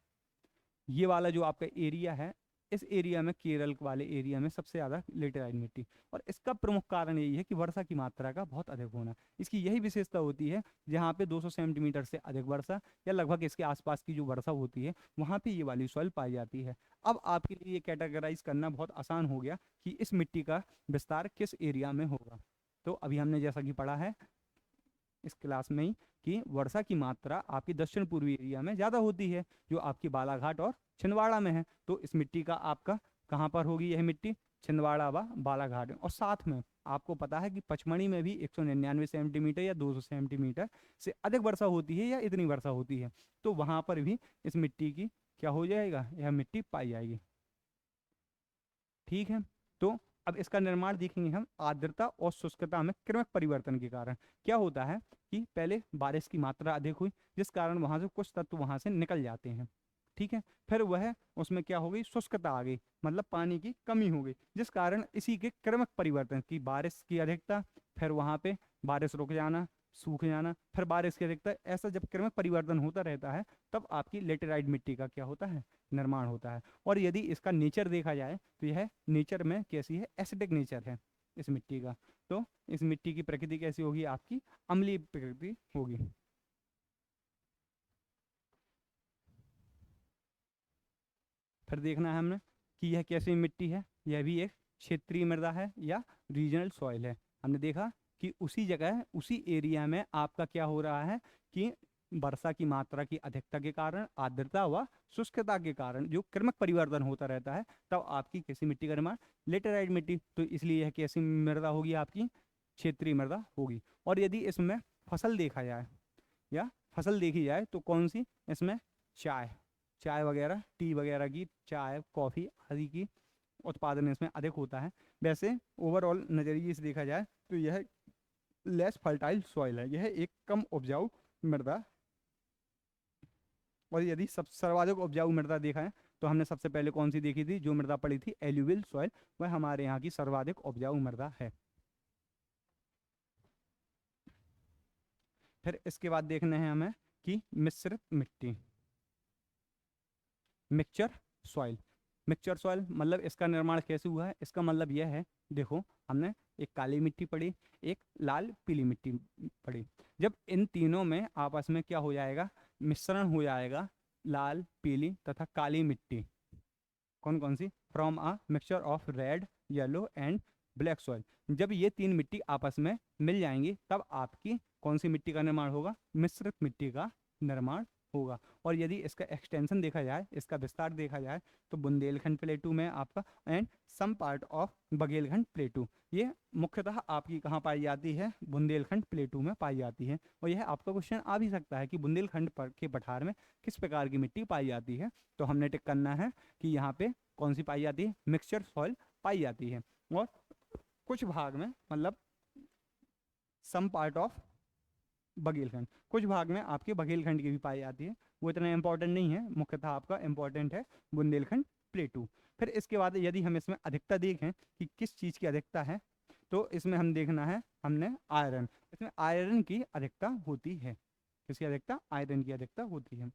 ये वाला जो आपका एरिया है, इस एरिया में, केरल वाले एरिया में सबसे ज़्यादा लेटेराइट मिट्टी। और इसका प्रमुख कारण यही है कि वर्षा की मात्रा का बहुत अधिक होना। इसकी यही विशेषता होती है, जहाँ पे 200 सेंटीमीटर से अधिक वर्षा या लगभग इसके आसपास की जो वर्षा होती है वहाँ पे ये वाली सॉइल पाई जाती है। अब आपके लिए ये कैटेगराइज करना बहुत आसान हो गया कि इस मिट्टी का विस्तार किस एरिया में होगा। तो अभी हमने जैसा कि पढ़ा है इस क्लास में ही कि वर्षा की मात्रा आपकी दक्षिण पूर्वी एरिया में ज़्यादा होती है, जो आपकी बालाघाट और छिंदवाड़ा में है। तो इस मिट्टी का आपका कहाँ पर होगी यह मिट्टी, छिंदवाड़ा व बालाघाट में। और साथ में आपको पता है कि पचमढ़ी में भी 199 सेंटीमीटर या 200 सेंटीमीटर से अधिक वर्षा होती है या इतनी वर्षा होती है, तो वहाँ पर भी इस मिट्टी की क्या हो जाएगा, यह मिट्टी पाई जाएगी। ठीक है, तो अब इसका निर्माण देखेंगे हम, आर्द्रता और शुष्कता में क्रमिक परिवर्तन के कारण। क्या होता है कि पहले बारिश की मात्रा अधिक हुई जिस कारण वहां से कुछ तत्व वहां से निकल जाते हैं। ठीक है, फिर वह उसमें क्या हो गई, शुष्कता आ गई, मतलब पानी की कमी हो गई, जिस कारण इसी के क्रमिक परिवर्तन की, बारिश की अधिकता, फिर वहां पे बारिश रुक जाना, सूख जाना, फिर बारिश की अधिकता, ऐसा जब क्रमिक परिवर्तन होता रहता है तब आपकी लेटेराइट मिट्टी का क्या होता है, निर्माण होता है। और यदि इसका नेचर देखा जाए तो यह नेचर में कैसी है, एसिडिक नेचर है इस मिट्टी का। तो इस मिट्टी की प्रकृति कैसी होगी, आपकी अम्लीय प्रकृति होगी। फिर देखना है हमने कि यह कैसी मिट्टी है, यह भी एक क्षेत्रीय मृदा है या रीजनल सॉइल है। हमने देखा कि उसी जगह, उसी एरिया में आपका क्या हो रहा है कि वर्षा की मात्रा की अधिकता के कारण, आर्द्रता व शुष्कता के कारण जो क्रमिक परिवर्तन होता रहता है, तब आपकी कैसी मिट्टी का निर्माण, लेटेराइट मिट्टी। तो इसलिए यह कैसी मृदा होगी, आपकी क्षेत्रीय मृदा होगी। और यदि इसमें फसल देखा जाए या फसल देखी जाए तो कौन सी, इसमें चाय चाय वगैरह, टी वगैरह की, चाय कॉफ़ी आदि की उत्पादन इसमें अधिक होता है। वैसे ओवरऑल नज़रिए से देखा जाए तो यह लेस फर्टाइल सॉइल है, यह एक कम उपजाऊ मृदा। और यदि सब सर्वाधिक उपजाऊ मृदा देखा है तो हमने सबसे पहले कौन सी देखी थी, जो मृदा पड़ी थी एल्यूवियल सॉइल, वह हमारे यहाँ की सर्वाधिक उपजाऊ मृदा है। फिर इसके बाद देखना है हमें कि मिश्रित मिट्टी, मिक्सचर सॉइल। मिक्सचर सॉइल मतलब इसका निर्माण कैसे हुआ है, इसका मतलब यह है, देखो हमने एक काली मिट्टी पड़ी, एक लाल पीली मिट्टी पड़ी। जब इन तीनों में आपस में क्या हो जाएगा, मिश्रण हो जाएगा, लाल पीली तथा काली मिट्टी, कौन कौन सी, from a mixture of red yellow and black soil. जब ये तीन मिट्टी आपस में मिल जाएंगी तब आपकी कौन सी मिट्टी का निर्माण होगा, मिश्रित मिट्टी का निर्माण होगा। और यदि इसका एक्सटेंशन देखा जाए, इसका विस्तार देखा जाए, तो बुंदेलखंड प्लेटू में आपका and some part of Baghelkhand plateau, ये मुख्यतः आपकी कहाँ पाई जाती है, बुंदेलखंड प्लेटू में पाई जाती है। और यह आपका क्वेश्चन आ भी सकता है कि बुंदेलखंड पर के पठार में किस प्रकार की मिट्टी पाई जाती है, तो हमने टिक करना है कि यहाँ पे कौन सी पाई जाती है, मिक्सचर सॉइल पाई जाती है। और कुछ भाग में मतलब सम पार्ट ऑफ बघेलखंड, कुछ भाग में आपके बघेलखंड की भी पाई जाती है, वो इतना इंपॉर्टेंट नहीं है, मुख्यतः आपका इंपॉर्टेंट है बुंदेलखंड प्लेटू। फिर इसके बाद यदि हम इसमें अधिकता देखें कि किस चीज़ की अधिकता है, तो इसमें हम देखना है हमने आयरन, इसमें आयरन की अधिकता होती है। किसकी अधिकता, आयरन की अधिकता होती है।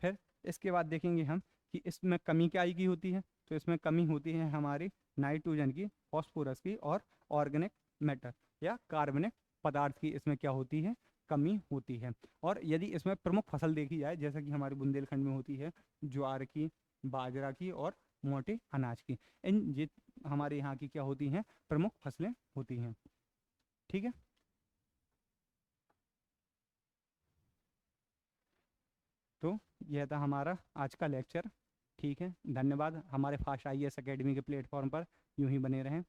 फिर इसके बाद देखेंगे हम कि इसमें कमी क्या की होती है, तो इसमें कमी होती है हमारी नाइट्रोजन की, फॉस्फोरस की और ऑर्गेनिक मैटर या कार्बनिक पदार्थ की, इसमें क्या होती है, कमी होती है। और यदि इसमें प्रमुख फसल देखी जाए, जैसा कि हमारे बुंदेलखंड में होती है ज्वार की, बाजरा की और मोटे अनाज की, इन ये हमारे यहाँ की क्या होती हैं, प्रमुख फसलें होती हैं। ठीक है, तो यह था हमारा आज का लेक्चर। ठीक है, धन्यवाद। हमारे फास्ट IAS एकेडमी के प्लेटफॉर्म पर यूं ही बने रहें।